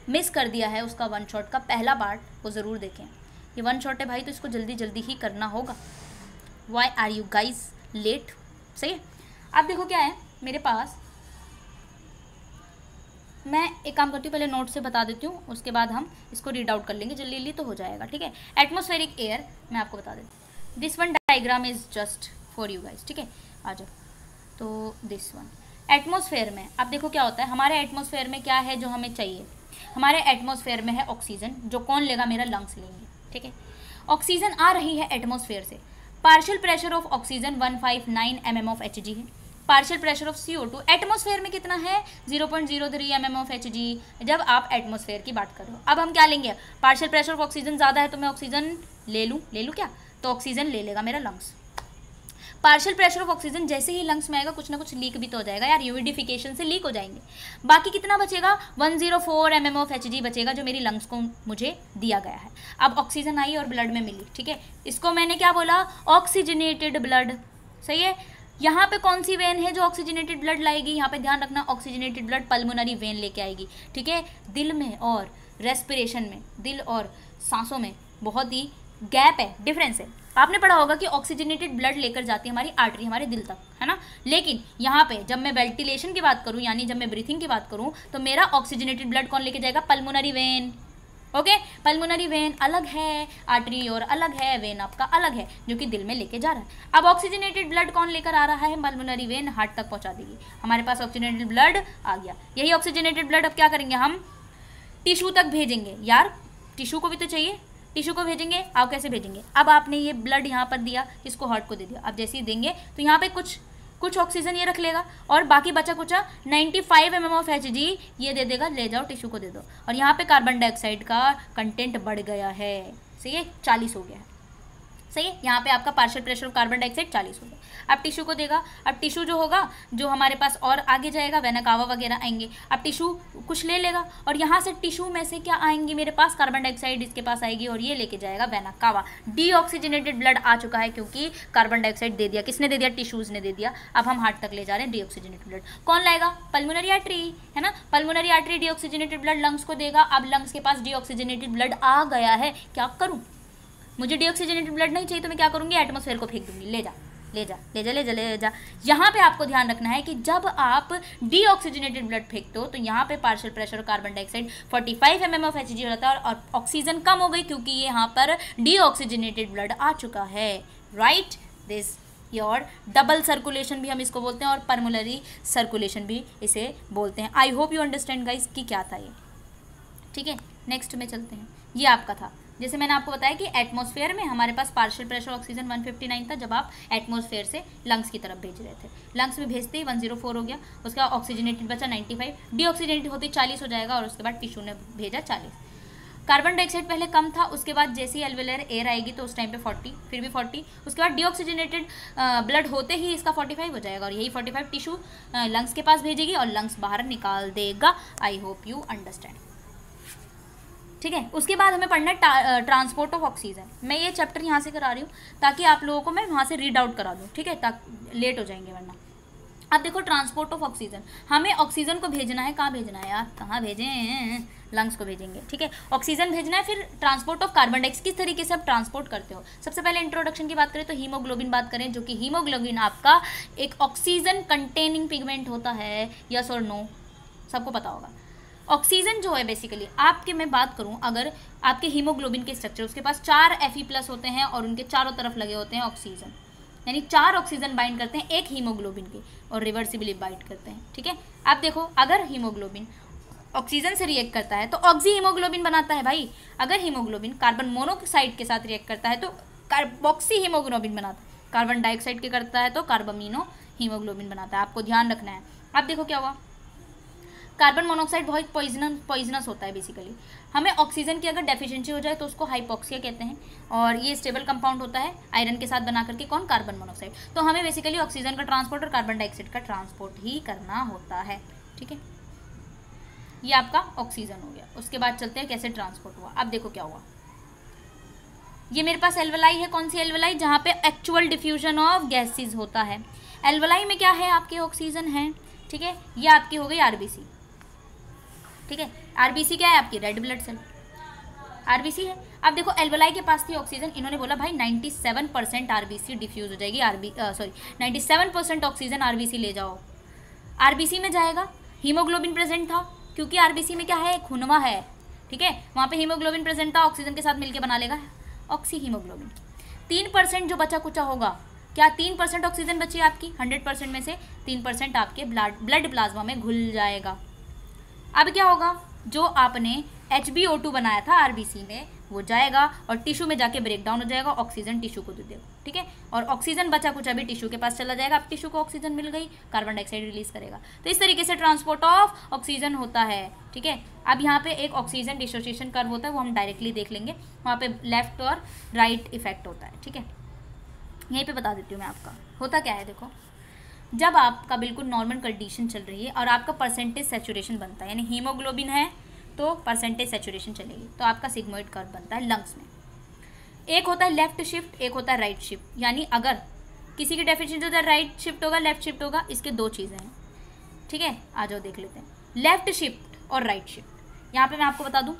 मिस कर दिया है उसका 1 शॉट का पहला पार्ट वो ज़रूर देखें। ये 1 शॉट है भाई, तो इसको जल्दी जल्दी ही करना होगा। Why are you guys late, सही है। अब देखो क्या है मेरे पास, मैं एक काम करती हूँ, पहले नोट से बता देती हूँ, उसके बाद हम इसको रीड आउट कर लेंगे, जल्दी जल्दी तो हो जाएगा, ठीक है। एटमॉस्फेरिक एयर मैं आपको बता देती हूँ। This one diagram is just for you guys, ठीक है। आ जाओ, तो दिस वन एटमॉस्फेयर में अब देखो क्या होता है, हमारे एटमॉस्फेयर में क्या है जो हमें चाहिए, हमारे एटमॉस्फेयर में है ऑक्सीजन, जो कौन लेगा, मेरा लंग्स लेंगे, ठीक है। ऑक्सीजन आ रही है एटमॉस्फेयर से, partial pressure of oxygen 159 mm of Hg है, partial pressure of CO2 atmosphere में कितना है 0.03 mm ऑफ Hg, जब आप एटमॉस्फेयर की बात करो। अब हम क्या लेंगे, पार्शियल प्रेशर ऑफ ऑक्सीजन ज़्यादा है तो मैं ऑक्सीजन ले लूँ क्या, तो ऑक्सीजन ले लेगा मेरा lungs. Partial pressure of oxygen जैसे ही लंग्स में आएगा कुछ ना कुछ लीक भी तो हो जाएगा यार, ह्यूमिडिफिकेशन से लीक हो जाएंगे। बाकी कितना बचेगा 104 mm ऑफ Hg बचेगा, जो मेरी लंग्स को मुझे दिया गया है। अब ऑक्सीजन आई और ब्लड में मिली, ठीक है, इसको मैंने क्या बोला, ऑक्सीजनेटेड ब्लड, सही है। यहाँ पे कौन सी वेन है जो ऑक्सीजनेटेड ब्लड लाएगी, यहाँ पे ध्यान रखना, ऑक्सीजनेटेड ब्लड पल्मोनरी वेन लेके आएगी, ठीक है। दिल में और रेस्पिरेशन में, दिल और सांसों में बहुत ही गैप है, डिफरेंस है। आपने पढ़ा होगा कि ऑक्सीजनेटेड ब्लड लेकर जाती है हमारी आर्टरी हमारे दिल तक, है ना, लेकिन यहाँ पे जब मैं वेंटिलेशन की बात करूँ, यानी जब मैं ब्रीथिंग की बात करूँ, तो मेरा ऑक्सीजनेटेड ब्लड कौन लेके जाएगा, pulmonary vein, okay. Pulmonary vein अलग है, आर्टरी और अलग है, वेन आपका अलग है जो कि दिल में लेके जा रहा है। अब ऑक्सीजनेटेड ब्लड कौन लेकर आ रहा है, पल्मोनरी वेन हार्ट तक पहुँचा देगी, हमारे पास ऑक्सीजनेटेड ब्लड आ गया। यही ऑक्सीजनेटेड ब्लड अब क्या करेंगे, हम टिश्यू तक भेजेंगे, यार टिश्यू को भी तो चाहिए, टिश्यू को भेजेंगे। आप कैसे भेजेंगे, अब आपने ये ब्लड यहाँ पर दिया, इसको हार्ट को दे दिया, अब जैसे ही देंगे तो यहाँ पे कुछ ऑक्सीजन ये रख लेगा और बाकी बचा कुचा 95 mm ऑफ Hg ये दे देगा, ले जाओ टिश्यू को दे दो, और यहाँ पे कार्बन डाइऑक्साइड का कंटेंट बढ़ गया है, सही है, 40 हो गया है, सही है। यहाँ पे आपका partial pressure of carbon dioxide 40 हो गया। अब टिश्यू को देगा, अब टिश्यू जो होगा, जो हमारे पास और आगे जाएगा, वेना कावा वगैरह आएंगे, अब टिश्यू कुछ ले लेगा और यहाँ से टिश्यू में से क्या आएंगी मेरे पास, कार्बन डाइऑक्साइड इसके पास आएगी और ये लेके जाएगा वेना कावा। डीऑक्सीजनेटेड ब्लड आ चुका है क्योंकि कार्बन डाइऑक्साइड दे दिया, किसने दे दिया, टिश्यूज ने दे दिया। अब हम हार्ट तक ले जा रहे हैं डीऑक्सीजनेटेड ब्लड, कौन लाएगा, पल्मोनरी आर्टरी, है ना, pulmonary artery deoxygenated blood lungs को देगा। अब लंग्स के पास डीऑक्सीजनेटेड ब्लड आ गया है, क्या करूँ, मुझे डीऑक्सीजनेटेड ब्लड नहीं चाहिए तो मैं क्या करूँगी, एटमॉस्फेयर को फेंक दूंगी, ले जा ले जा ले जा ले जा ले जा। यहाँ पे आपको ध्यान रखना है कि जब आप डीऑक्सीजनेटेड ब्लड फेंकते हो तो यहाँ पे partial pressure carbon dioxide 45 mm of Hg रहता है और ऑक्सीजन कम हो गई क्योंकि ये यहाँ पर डीऑक्सीजनेटेड ब्लड आ चुका है, right. This your double circulation भी हम इसको बोलते हैं और पल्मोनरी सर्कुलेशन भी इसे बोलते हैं। I hope you understand guys कि क्या था ये, ठीक है। नेक्स्ट में चलते हैं, ये आपका था, जैसे मैंने आपको बताया कि एटमॉस्फेयर में हमारे पास पार्शियल प्रेशर ऑक्सीजन 159 था जब आप एटमॉस्फेयर से लंग्स की तरफ भेज रहे थे, लंग्स में भेजते ही 104 हो गया, उसका ऑक्सीजनेटेड बचा 95, डीऑक्सीजनेटेड होते 40 हो जाएगा और उसके बाद टिश्यू ने भेजा 40। कार्बन डाइऑक्साइड पहले कम था, उसके बाद जैसे ही एल्वेलर एयर आएगी तो उस टाइम पे 40, फिर भी 40, उसके बाद डीऑक्सीजनेटेड ब्लड होते ही इसका 45 हो जाएगा और यही 45 टिश्यू लंग्स के पास भेजेगी और लंग्स बाहर निकाल देगा। आई होप यू अंडरस्टैंड, ठीक है। उसके बाद हमें पढ़ना है ट्रांसपोर्ट ऑफ ऑक्सीजन। मैं ये चैप्टर यहाँ से करा रही हूँ ताकि आप लोगों को मैं वहाँ से रीड आउट करा दूँ, ठीक है, ताकि लेट हो जाएंगे वरना। अब देखो ट्रांसपोर्ट ऑफ ऑक्सीजन, हमें ऑक्सीजन को भेजना है, कहाँ भेजना है यार, कहाँ भेजें, लंग्स को भेजेंगे, ठीक है, ऑक्सीजन भेजना है। फिर ट्रांसपोर्ट ऑफ कार्बन डाइऑक्साइड किस तरीके से आप ट्रांसपोर्ट करते हो। सबसे पहले इंट्रोडक्शन की बात करें तो हीमोग्लोबिन बात करें, जो कि हीमोग्लोबिन आपका एक ऑक्सीजन कंटेनिंग पिगमेंट होता है, यस और नो, सबको पता होगा। ऑक्सीजन जो है बेसिकली आपके, मैं बात करूं अगर आपके हीमोग्लोबिन के स्ट्रक्चर, उसके पास 4 Fe+ होते हैं और उनके चारों तरफ लगे होते हैं ऑक्सीजन, यानी 4 ऑक्सीजन बाइंड करते हैं एक हीमोग्लोबिन के और रिवर्सिबली बाइंड करते हैं, ठीक है। आप देखो अगर हीमोग्लोबिन ऑक्सीजन से रिएक्ट करता है तो ऑक्सी हीमोग्लोबिन बनाता है भाई, अगर हीमोग्लोबिन कार्बन मोनोक्साइड के साथ रिएक्ट करता है तो कार्बोक्सी हीमोग्लोबिन बनाता है, कार्बन डाइऑक्साइड के करता है तो कार्बामीनो हीमोग्लोबिन बनाता है, आपको ध्यान रखना है। अब देखो क्या हुआ, कार्बन मोनोऑक्साइड बहुत पॉइजनस होता है बेसिकली, हमें ऑक्सीजन की अगर डेफिशिएंसी हो जाए तो उसको हाइपोक्सिया कहते हैं और ये स्टेबल कंपाउंड होता है आयरन के साथ बना करके, कौन, कार्बन मोनोऑक्साइड। तो हमें बेसिकली ऑक्सीजन का ट्रांसपोर्ट और कार्बन डाइऑक्साइड का ट्रांसपोर्ट ही करना होता है, ठीक है। ये आपका ऑक्सीजन हो गया। उसके बाद चलते हैं कैसे ट्रांसपोर्ट हुआ। अब देखो क्या हुआ, ये मेरे पास एल्वेलाई है, कौन सी एल्वेलाई, जहाँ पे एक्चुअल डिफ्यूजन ऑफ गैसेज होता है। एल्वेलाई में क्या है, आपके ऑक्सीजन है, ठीक है। ये आपकी हो गई आरबीसी, ठीक है। आरबीसी क्या है, आपकी रेड ब्लड सेल, आरबीसी है। अब देखो एल्वेलाई के पास थी ऑक्सीजन, इन्होंने बोला भाई 97% आरबीसी डिफ्यूज हो जाएगी, 97% ऑक्सीजन आरबीसी ले जाओ। आरबीसी में जाएगा, हीमोग्लोबिन प्रेजेंट था क्योंकि आरबीसी में क्या है, खूनवा है, ठीक है, वहाँ पे हीमोग्लोबिन प्रेजेंट था, ऑक्सीजन के साथ मिलकर बना लेगा ऑक्सी हीमोग्लोबिन। 3% जो बचा कुचा होगा क्या 3% ऑक्सीजन बची आपकी, 100% में से 3% आपके ब्लड प्लाज्मा में घुल जाएगा। अब क्या होगा, जो आपने HbO2 बनाया था RBC में वो जाएगा और टिश्यू में जाके ब्रेक डाउन हो जाएगा, ऑक्सीजन टिश्यू को दे देगा, ठीक है। और ऑक्सीजन बचा कुछ अभी टिश्यू के पास चला जाएगा, अब टिश्यू को ऑक्सीजन मिल गई, कार्बन डाइऑक्साइड रिलीज करेगा। तो इस तरीके से ट्रांसपोर्ट ऑफ ऑक्सीजन होता है, ठीक है। अब यहाँ पे एक ऑक्सीजन डिसोसिएशन कर्व होता है, वो हम डायरेक्टली देख लेंगे, वहाँ पे लेफ्ट और राइट इफेक्ट होता है, ठीक है। यहीं पे बता देती हूँ मैं आपका होता क्या है। देखो, जब आपका बिल्कुल नॉर्मल कंडीशन चल रही है और आपका परसेंटेज सैचुरेशन बनता है, यानी हीमोग्लोबिन है तो परसेंटेज सैचुरेशन चलेगी, तो आपका सिग्मोइड कर्व बनता है लंग्स में। एक होता है लेफ्ट शिफ्ट, एक होता है राइट शिफ्ट, यानी अगर किसी की डेफिनेशन जो है राइट शिफ्ट होगा लेफ्ट शिफ्ट होगा, इसके दो चीज़ें हैं, ठीक है। आ जाओ देख लेते हैं लेफ्ट शिफ्ट और राइट शिफ्ट। यहाँ पे मैं आपको बता दूँ,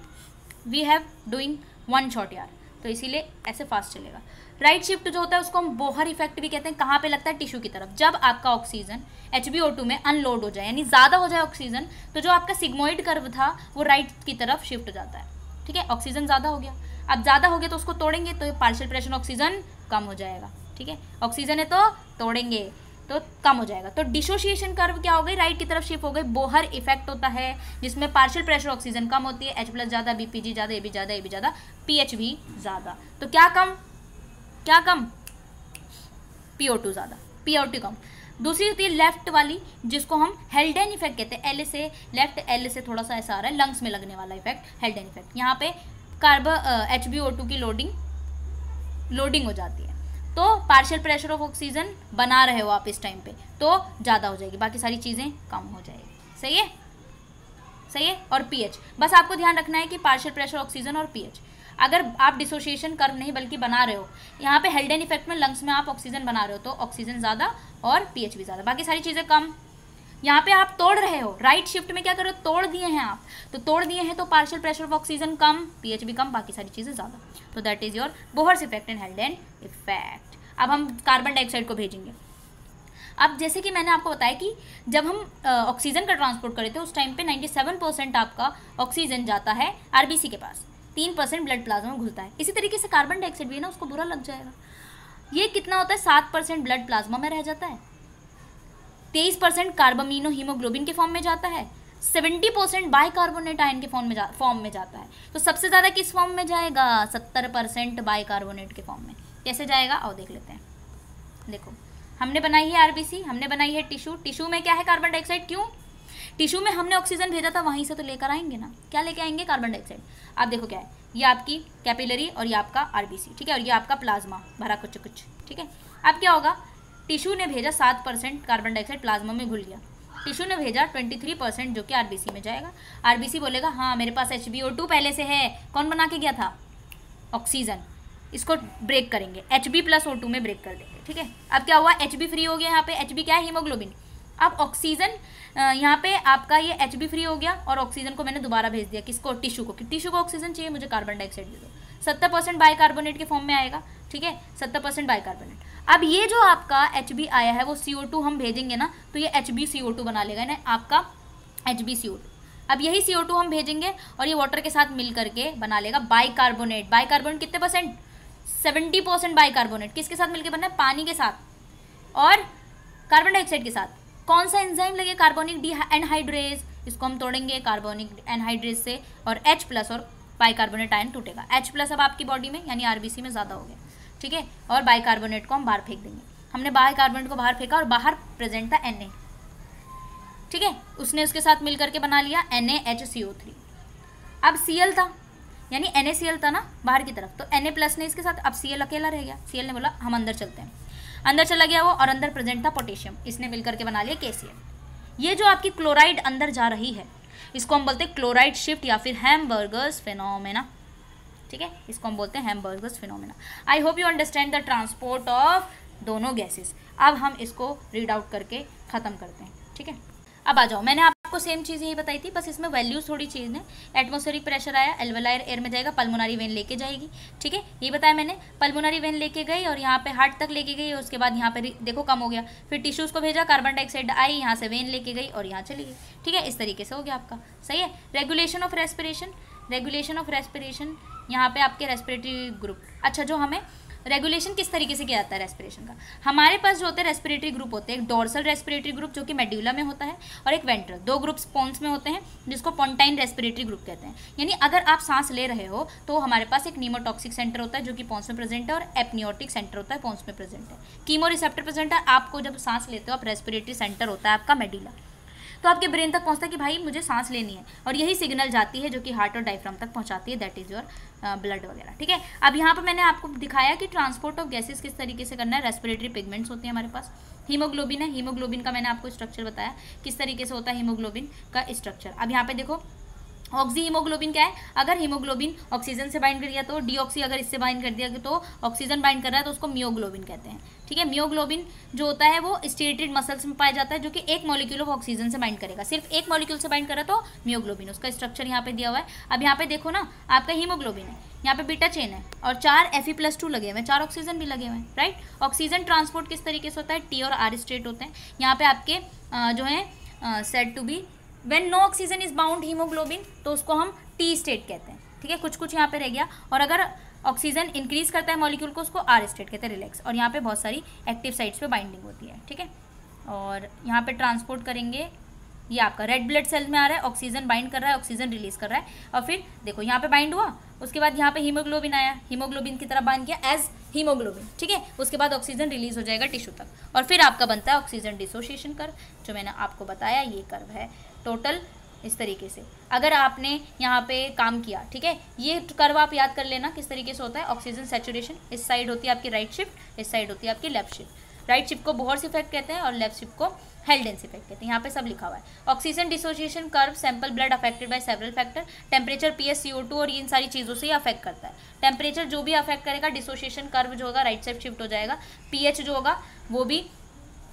we have doing one shot यार, तो इसीलिए ऐसे फास्ट चलेगा। राइट शिफ्ट जो होता है उसको हम बोहर इफेक्ट भी कहते हैं। कहाँ पे लगता है, टिश्यू की तरफ। जब आपका ऑक्सीजन HbO2 में अनलोड हो जाए, यानी ज़्यादा हो जाए ऑक्सीजन, तो जो आपका सिग्मोइड कर्व था वो राइट की तरफ शिफ्ट हो जाता है, ठीक है। ऑक्सीजन ज़्यादा हो गया, अब ज़्यादा हो गया तो उसको तोड़ेंगे तो पार्शियल प्रेशर ऑक्सीजन कम हो जाएगा, ठीक है। ऑक्सीजन है तो तोड़ेंगे तो कम हो जाएगा, तो डिसोसिएशन कर्व क्या हो गई, राइट की तरफ शिफ्ट हो गई। बोहर इफेक्ट होता है जिसमें पार्शियल प्रेशर ऑक्सीजन कम होती है, H+ ज़्यादा, BPG ज़्यादा, AB ज़्यादा, AB ज़्यादा, pH भी ज़्यादा। तो क्या कम, क्या कम, PO2 ज़्यादा, PO2 कम। दूसरी होती है लेफ्ट वाली, जिसको हम हेल्डेन इफेक्ट कहते हैं। L से लेफ्ट, L से थोड़ा सा ऐसा आ रहा है, लंग्स में लगने वाला इफेक्ट हेल्डेन इफेक्ट। यहाँ पे HbO2 की लोडिंग हो जाती है, तो पार्शियल प्रेशर ऑफ ऑक्सीजन बना रहे हो आप इस टाइम पे, तो ज़्यादा हो जाएगी, बाकी सारी चीज़ें कम हो जाएगी। सही है, सही है। और pH, बस आपको ध्यान रखना है कि पार्शियल प्रेशर ऑक्सीजन और pH, अगर आप डिसोसिएशन कर्व नहीं बल्कि बना रहे हो, यहाँ पे हेल्डेन इफेक्ट में लंग्स में आप ऑक्सीजन बना रहे हो तो ऑक्सीजन ज़्यादा और pH भी ज़्यादा, बाकी सारी चीज़ें कम। यहाँ पे आप तोड़ रहे हो, राइट शिफ्ट में क्या कर रहे हो, तोड़ दिए हैं आप, तो तोड़ दिए हैं तो partial pressure of oxygen come, pH भी कम, बाकी सारी चीज़ें ज़्यादा। तो that is your Bohr's effect and हेल्डेन effect. अब हम कार्बन डाइऑक्साइड को भेजेंगे। अब जैसे कि मैंने आपको बताया कि जब हम ऑक्सीजन का ट्रांसपोर्ट करे थे उस टाइम पे 97% आपका ऑक्सीजन जाता है RBC के पास, 3% ब्लड प्लाज्मा में घुलता है। इसी तरीके से कार्बन डाइऑक्साइड भी है ना, उसको बुरा लग जाएगा। ये कितना होता है, 7% ब्लड प्लाज्मा में रह जाता है, 23% कार्बामिनो हीमोग्लोबिन के फॉर्म में जाता है, 70% बाइकार्बोनेट आयन के फॉर्म में जाता है। तो सबसे ज़्यादा किस फॉर्म में जाएगा, 70% बाइकार्बोनेट के फॉर्म में। कैसे जाएगा आओ देख लेते हैं। देखो, हमने बनाई है RBC, हमने बनाई है टिश्यू, टिश्यू में क्या है, कार्बन डाइऑक्साइड। क्यों, टिश्यू में हमने ऑक्सीजन भेजा था, वहीं से तो लेकर आएंगे ना, क्या लेके आएंगे, कार्बन डाइऑक्साइड। आप देखो क्या है, ये आपकी कैपिलरी और ये आपका RBC, ठीक है, और ये आपका प्लाज्मा भरा कुछ कुछ, ठीक है। अब क्या होगा, टिश्यू ने भेजा 7% कार्बन डाइऑक्साइड प्लाज्मा में घुल गया, टिश्यू ने भेजा 23% जो कि RBC में जाएगा। RBC बोलेगा हाँ मेरे पास HbO2 पहले से है, कौन बना के गया था, ऑक्सीजन, इसको ब्रेक करेंगे, Hb+O2 में ब्रेक कर देंगे, ठीक है। अब क्या हुआ, Hb फ्री हो गया, यहाँ पे Hb क्या है, हीमोग्लोबिन। अब ऑक्सीजन यहाँ पे आपका ये Hb फ्री हो गया और ऑक्सीजन को मैंने दोबारा भेज दिया किसको, टिश्यू को, कि टिश्यू को ऑक्सीजन चाहिए, मुझे कार्बन डाइऑक्साइड दे दो। 70% बाइकार्बोनेट के फॉर्म में आएगा, ठीक है, 70% बाइकार्बोनेट। अब ये जो आपका Hb आया है वो CO2 हम भेजेंगे ना, तो ये HbCO2 बना लेगा ना आपका HbCO2। अब यही CO2 हम भेजेंगे और ये वाटर के साथ मिल करके बना लेगा बाइकार्बोनेट। बाइकार्बोनेट कितने परसेंट, 70% बाइकार्बोनेट। किसके साथ मिलकर बनना है, पानी के साथ और कार्बन डाइऑक्साइड के साथ। कौन सा एंजाइम लगे, कार्बोनिक डी एनहाइड्रेज, इसको हम तोड़ेंगे कार्बोनिक एनहाइड्रेज से, और H+ और बाइकार्बोनेट आयन टूटेगा। H+ अब आपकी बॉडी में यानी RBC में ज़्यादा हो गया, ठीक है, और बाइकार्बोनेट को हम बाहर फेंक देंगे। हमने बाइकार्बोनेट को बाहर फेंका और बाहर प्रेजेंट था Na, ठीक है, उसने उसके साथ मिल करके बना लिया NaHCO3। अब Cl था, यानी NaCl था ना बाहर की तरफ, तो Na+ ने इसके साथ, अब Cl अकेला रह गया। Cl ने बोला हम अंदर चलते हैं, अंदर चला गया वो, और अंदर प्रेजेंट था पोटेशियम, इसने मिलकर के बना लिया KCl। ये जो आपकी क्लोराइड अंदर जा रही है इसको हम बोलते हैं क्लोराइड शिफ्ट या फिर हैमबर्गर्स फिनोमेना, ठीक है, इसको हम बोलते हैं hamburgers phenomena. I hope you understand the transport of दोनों गैसेस। अब हम इसको रीड आउट करके ख़त्म करते हैं, ठीक है। अब आ जाओ, मैंने आपको सेम चीज़ यही बताई थी, बस इसमें वैल्यूज थोड़ी चेंज है। एटमॉस्फेरिक प्रेशर आया, एल्वेलायर एयर में जाएगा, पल्मोनरी वेन लेके जाएगी, ठीक है, ये बताया मैंने। पल्मोनरी वेन लेके गई और यहाँ पे हार्ट तक लेके गई, उसके बाद यहाँ पे देखो कम हो गया, फिर टिश्यूज़ को भेजा, कार्बन डाइऑक्साइड आई, यहाँ से वेन लेके गई और यहाँ चली गई, ठीक है, इस तरीके से हो गया आपका। सही है। Regulation of respiration, regulation of respiration, यहाँ पे आपके रेस्पिरेटरी ग्रुप, अच्छा जो हमें रेगुलेशन किस तरीके से किया जाता है रेस्पिरेशन का? हमारे पास जो होते हैं रेस्पिरेटरी ग्रुप होते हैं, एक डोर्सल रेस्पिरेटरी ग्रुप जो कि मेड्यूला में होता है और एक वेंट्रल, दो ग्रुप्स पोन्स में होते हैं जिसको पोंटाइन रेस्पिरेटरी ग्रुप कहते हैं। यानी अगर आप सांस ले रहे हो तो हमारे पास एक नीमोटॉक्सिक सेंटर होता है जो कि पोन्स में प्रेजेंट है और एपनियोटिक सेंटर होता है पोन्स में प्रेजेंट है। कीमो रिसेप्टर प्रेजेंट है, आपको जब सांस लेते हो आप रेस्पिरेटरी सेंटर होता है आपका मेडुला, तो आपके ब्रेन तक पहुंचता है कि भाई मुझे सांस लेनी है, और यही सिग्नल जाती है जो कि हार्ट और डायफ्राम तक पहुंचाती है, दैट इज योर ब्लड वगैरह। ठीक है, अब यहाँ पर मैंने आपको दिखाया कि ट्रांसपोर्ट ऑफ गैसेस किस तरीके से करना है। रेस्पिरेटरी पिगमेंट्स होते हैं हमारे पास, हीमोग्लोबिन है, हीमोग्लोबिन का मैंने आपको स्ट्रक्चर बताया किस तरीके से होता है हीमोग्लोबिन का स्ट्रक्चर। अब यहाँ पे देखो ऑक्सी हीमोग्लोबिन क्या है, अगर हीमोग्लोबिन ऑक्सीजन से बाइंड कर दिया तो डीऑक्सी अगर इससे बाइंड कर दिया तो ऑक्सीजन बाइंड कर रहा है तो उसको मियोग्लोबिन कहते हैं। ठीक है, मियोग्लोबिन जो होता है वो स्टेरेटेड मसल्स में पाया जाता है जो कि एक मॉलिक्यूल ऑफ ऑक्सीजन से बाइंड करेगा, सिर्फ एक मॉलिक्यूल से बाइंड करा तो मियोग्लोबिन, उसका स्ट्रक्चर यहाँ पे दिया हुआ है। अब यहाँ पे देखो ना, आपका हीमोग्लोबिन है, यहाँ पे बीटा चेन है और 4 Fe+2 लगे हुए हैं, 4 ऑक्सीजन भी लगे हुए हैं, राइट। ऑक्सीजन ट्रांसपोर्ट किस तरीके से होता है, T और R स्टेट होते हैं। यहाँ पे आपके जो है said to be when no oxygen is bound haemoglobin, तो उसको हम टी स्टेट कहते हैं। ठीक है, कुछ कुछ यहाँ पे रह गया, और अगर ऑक्सीजन इंक्रीज करता है मॉलिक्यूल को उसको आर स्टेट कहते हैं, रिलैक्स। और यहाँ पे बहुत सारी एक्टिव साइट्स पे बाइंडिंग होती है। ठीक है, और यहाँ पे ट्रांसपोर्ट करेंगे, ये आपका रेड ब्लड सेल में आ रहा है, ऑक्सीजन बाइंड कर रहा है, ऑक्सीजन रिलीज कर रहा है, और फिर देखो यहाँ पे बाइंड हुआ, उसके बाद यहाँ पे हीमोग्लोबिन आया, हीमोग्लोबिन की तरह बाइंड किया एज हीमोग्लोबिन। ठीक है, उसके बाद ऑक्सीजन रिलीज हो जाएगा टिश्यू तक, और फिर आपका बनता है ऑक्सीजन डिसोसिएशन कर्व, जो मैंने आपको बताया ये कर्व है टोटल इस तरीके से। अगर आपने यहाँ पे काम किया, ठीक है, ये कर्व आप याद कर लेना किस तरीके से होता है। ऑक्सीजन सैचुरेशन, इस साइड होती है आपकी राइट शिफ्ट, इस साइड होती है आपकी लेफ्ट शिफ्ट। राइट शिफ्ट को बोहर्स इफेक्ट कहते हैं और लेफ्ट शिफ्ट को हेल्डेंस इफेक्ट कहते हैं, यहाँ पे सब लिखा हुआ है। Oxygen dissociation curve, sample blood affected by several factor, temperature, pH, CO2 और इन सारी चीज़ों से ही अफेक्ट करता है। टेम्परेचर जो भी अफेक्ट करेगा, डिसोसिएशन कर्व जो होगा राइट साइड शिफ्ट हो जाएगा। पीएच जो होगा वो भी,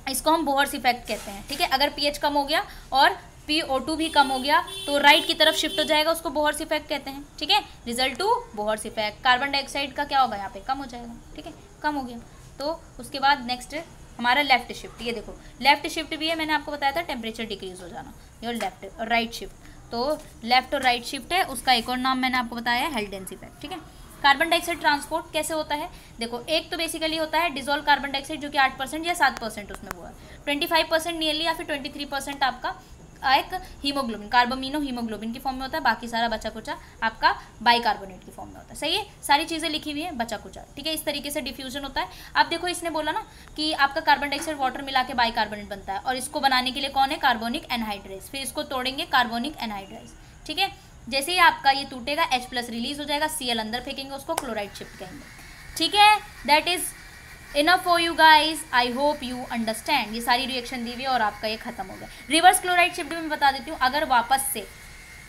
इसको हम बोहर्स इफेक्ट कहते हैं। ठीक है, अगर पीएच कम हो गया और PO2 भी कम हो गया तो राइट की तरफ शिफ्ट हो जाएगा, उसको बोहर्स इफेक्ट कहते हैं। ठीक है, result to Bohr's effect. Carbon dioxide का क्या होगा, यहाँ पे कम हो जाएगा। ठीक है, कम हो गया तो उसके बाद नेक्स्ट हमारा लेफ्ट शिफ्ट, ये देखो लेफ्ट शिफ्ट भी है, मैंने आपको बताया था टेम्परेचर डिक्रीज हो जाना, ये लेफ्ट और राइट शिफ्ट। तो लेफ्ट और राइट शिफ्ट है, उसका एक और नाम मैंने आपको बताया है हेल्डेंस इफेक्ट। ठीक है, कार्बन डाइऑक्साइड ट्रांसपोर्ट कैसे होता है, देखो एक तो बेसिकली होता है डिजोल्व कार्बन डाइऑक्साइड जो कि 8% या 7% उसमें वो है, 25% नियरली या फिर 23% आपका एक हीमोग्लोबिन, कार्बोमिनो हीमोग्लोबिन की फॉर्म में होता है, बाकी सारा बचा कुचा आपका बाइकार्बोनेट की फॉर्म में होता है। सही है, सारी चीज़ें लिखी हुई है बचा कुचा। ठीक है, इस तरीके से डिफ्यूजन होता है। अब देखो इसने बोला ना कि आपका कार्बन डाइऑक्साइड वाटर मिला के बाइकार्बोनेट बनता है, और इसको बनाने के लिए कौन है, कार्बोनिक एनहाइड्रेज, फिर इसको तोड़ेंगे कार्बोनिक एनहाइड्रेज। ठीक है, जैसे ही आपका ये टूटेगा H+ रिलीज हो जाएगा, Cl अंदर फेंकेंगे, उसको क्लोराइड शिफ्ट कहेंगे। ठीक है, that is enough for you guys, I hope you understand. ये सारी रिएक्शन दी हुई है और आपका ये खत्म हो गया। रिवर्स क्लोराइड शिफ्ट भी मैं बता देती हूँ, अगर वापस से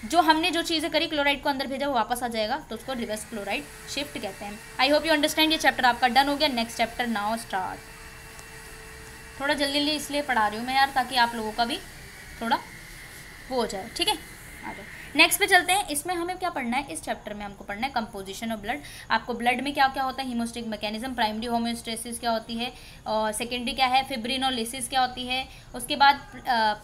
जो हमने जो चीज़ें करी क्लोराइड को अंदर भेजा वो वापस आ जाएगा तो उसको रिवर्स क्लोराइड शिफ्ट कहते हैं। I hope you understand. ये चैप्टर आपका डन हो गया। Next chapter now start. थोड़ा जल्दी जल्दी इसलिए पढ़ा रही हूँ मैं यार, ताकि आप लोगों का भी थोड़ा वो हो जाए। ठीक है, आ जाओ नेक्स्ट पे चलते हैं। इसमें हमें क्या पढ़ना है, इस चैप्टर में हमको पढ़ना है कंपोजिशन ऑफ ब्लड। आपको ब्लड में क्या क्या होता है, हीमोस्टेटिक मैकेनिज्म, प्राइमरी होम्योस्टेसिस क्या होती है, और सेकेंडरी क्या है, फिब्रिनोलिसिस क्या होती है, उसके बाद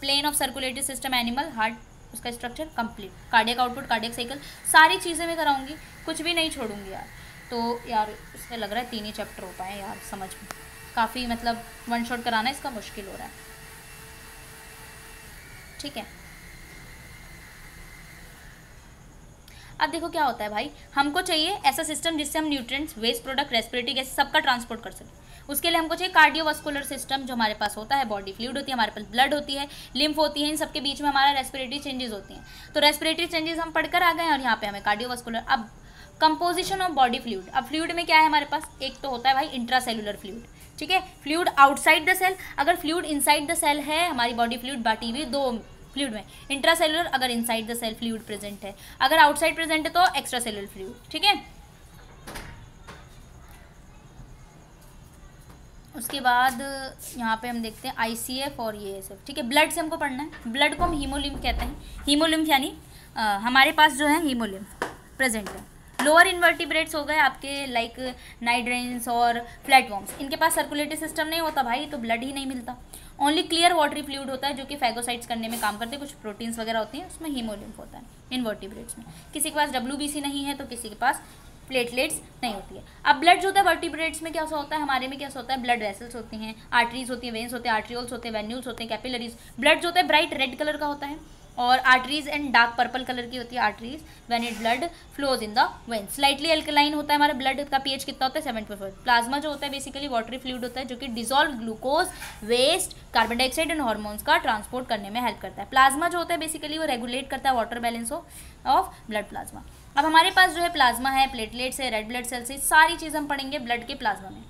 plan of circulatory system animal, heart उसका structure complete, cardiac output, cardiac cycle, सारी चीज़ें मैं कराऊंगी, कुछ भी नहीं छोड़ूंगी यार। तो यार इसमें लग रहा है 3 ही चैप्टर हो पाए यार, समझ में काफ़ी मतलब वन शॉट कराना इसका मुश्किल हो रहा है। ठीक है, अब देखो क्या होता है भाई, हमको चाहिए ऐसा सिस्टम जिससे हम nutrients, waste product, respiratory gas सबका ट्रांसपोर्ट कर सकें। उसके लिए हमको चाहिए कार्डियोवास्कुलर सिस्टम, जो हमारे पास होता है, बॉडी फ्लूइड होती है, हमारे पास ब्लड होती है, लिम्फ होती है, इन सबके बीच में हमारा रेस्पिरेटरी चेंजेस होती हैं। तो रेस्पिरेटरी चेंजेस हम पढ़कर आ गए हैं और यहाँ पे हमें कार्डियोवास्कुलर। अब कंपोजिशन ऑफ बॉडी फ्लूइड, अब फ्लूइड में क्या है हमारे पास, एक तो होता है भाई इंट्रासेलुलर फ्लूइड। ठीक है, फ्लूइड आउटसाइड द सेल, अगर फ्लूइड इनसाइड द सेल है, हमारी बॉडी फ्लूइड बांटी हुई 2 फ्लूइड में, इंट्रासेलुलर अगर inside the cell fluid present है, अगर आउटसाइड प्रेजेंट है तो एक्स्ट्रा सेलुलर फ्लूइड। ठीक है, उसके बाद यहाँ पे हम देखते हैं ICF और ASF। ठीक है, ब्लड से हमको पढ़ना है। ब्लड को हम हीमोलिम्फ कहते हैं। हीमोलिम्फ यानी हमारे पास जो है हीमोलिम्फ प्रेजेंट है। लोअर इन्वर्टिब्रेट्स हो गए आपके, लाइक नाइड्रेंस और फ्लैटवर्म्स, इनके पास सर्कुलेटरी सिस्टम नहीं होता भाई, तो ब्लड ही नहीं मिलता। ओनली क्लियर वाटरी फ्लूइड होता है जो कि फैगोसाइट्स करने में काम करते हैं, कुछ प्रोटीन्स वगैरह होती हैं, उसमें हीमोलिम्फ होता है इन्वर्टिब्रेट्स में। किसी के पास WBC नहीं है तो किसी के पास प्लेटलेट्स नहीं होती है। अब ब्लड जो होता है वर्टिब्रेट्स में क्या होता है, हमारे में क्या होता है, ब्लड वेसल्स होती हैं, आर्टरीज होती हैं, वेन्स होते हैं, आर्ट्रियोल्स होते हैं, वेन्यूल्स होते हैं, कैपिलरीज। ब्लड जो होता है ब्राइट रेड कलर का होता है और arteries and dark purple colour की होती है arteries when it blood flows in the when. Slightly alkaline होता है हमारा ब्लड का पीएच कितना होता है 7.4। प्लाज्मा जो होता है बेसिकली वाटरी फ्लूइड होता है जो कि dissolve glucose, waste, carbon dioxide and hormones का ट्रांसपोर्ट करने में हेल्प करता है। प्लाज्मा जो होता है बेसिकली वो रेगुलेट करता है water balance of blood plasma. अब हमारे पास जो है प्लाज्मा है, प्लेटलेट्स है, रेड ब्लड सेल्स है, सारी चीज़ हम पढ़ेंगे ब्लड के प्लाज्मा में।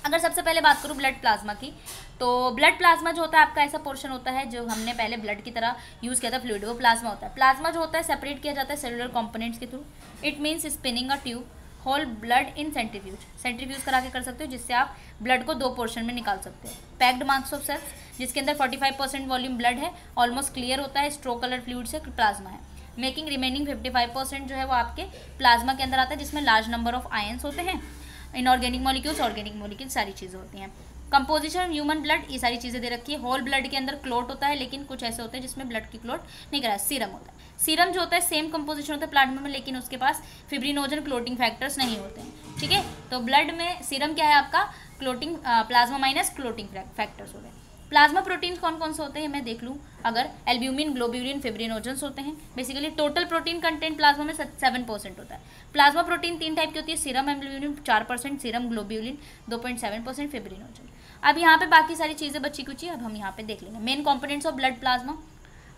अगर सबसे पहले बात करूँ ब्लड प्लाज्मा की, तो ब्लड प्लाज्मा जो होता है आपका ऐसा पोर्शन होता है जो हमने पहले ब्लड की तरह यूज़ किया था फ्लूइड, वो प्लाज्मा होता है। प्लाज्मा जो होता है सेपरेट किया जाता है सेलुलर कंपोनेंट्स के थ्रू। It means spinning a tube whole blood in centrifuge. Centrifuge करा के कर सकते हो जिससे आप ब्लड को 2 पोर्शन में निकाल सकते हो। पैक्ड मार्क्स ऑफ सेल्स जिसके अंदर 45% वॉल्यूम ब्लड है, ऑलमोस्ट क्लियर होता है, स्ट्रो कलर फ्लूइड से प्लाज्मा है। मेकिंग रिमेनिंग 55% जो है वो आपके प्लाज्मा के अंदर आता है जिसमें लार्ज नंबर ऑफ आयंस होते हैं, इनऑर्गेनिक मॉलिक्यूल्स, ऑर्गेनिक मॉलिक्यूल्स, सारी चीज़ें होती हैं। कंपोजिशन ह्यूमन ब्लड, ये सारी चीज़ें दे रखी है। होल ब्लड के अंदर क्लोट होता है लेकिन कुछ ऐसे होते हैं जिसमें ब्लड की क्लोट नहीं करा। सीरम होता है, सीरम जो होता है सेम कंपोजिशन होता है प्लाज्मा में लेकिन उसके पास फिब्रिनोजन क्लोटिंग फैक्टर्स नहीं होते हैं। ठीक है, तो ब्लड में सीरम क्या है आपका clotting, plasma minus clotting factors हो गए। प्लाज्मा प्रोटीन्स कौन कौन से होते हैं मैं देख लूँ, अगर एल्ब्यूमिन, ग्लोब्यूलिन, फिब्रिनोजेंस होते हैं। Basically total protein content plasma में 7% होता है। प्लाज्मा प्रोटीन 3 टाइप की होती है, serum albumin 4%, serum globulin 2.7%, fibrinogen. अब यहाँ पे बाकी सारी चीज़ें बची कुची अब हम यहाँ पे देख लेंगे। Main components of blood plasma.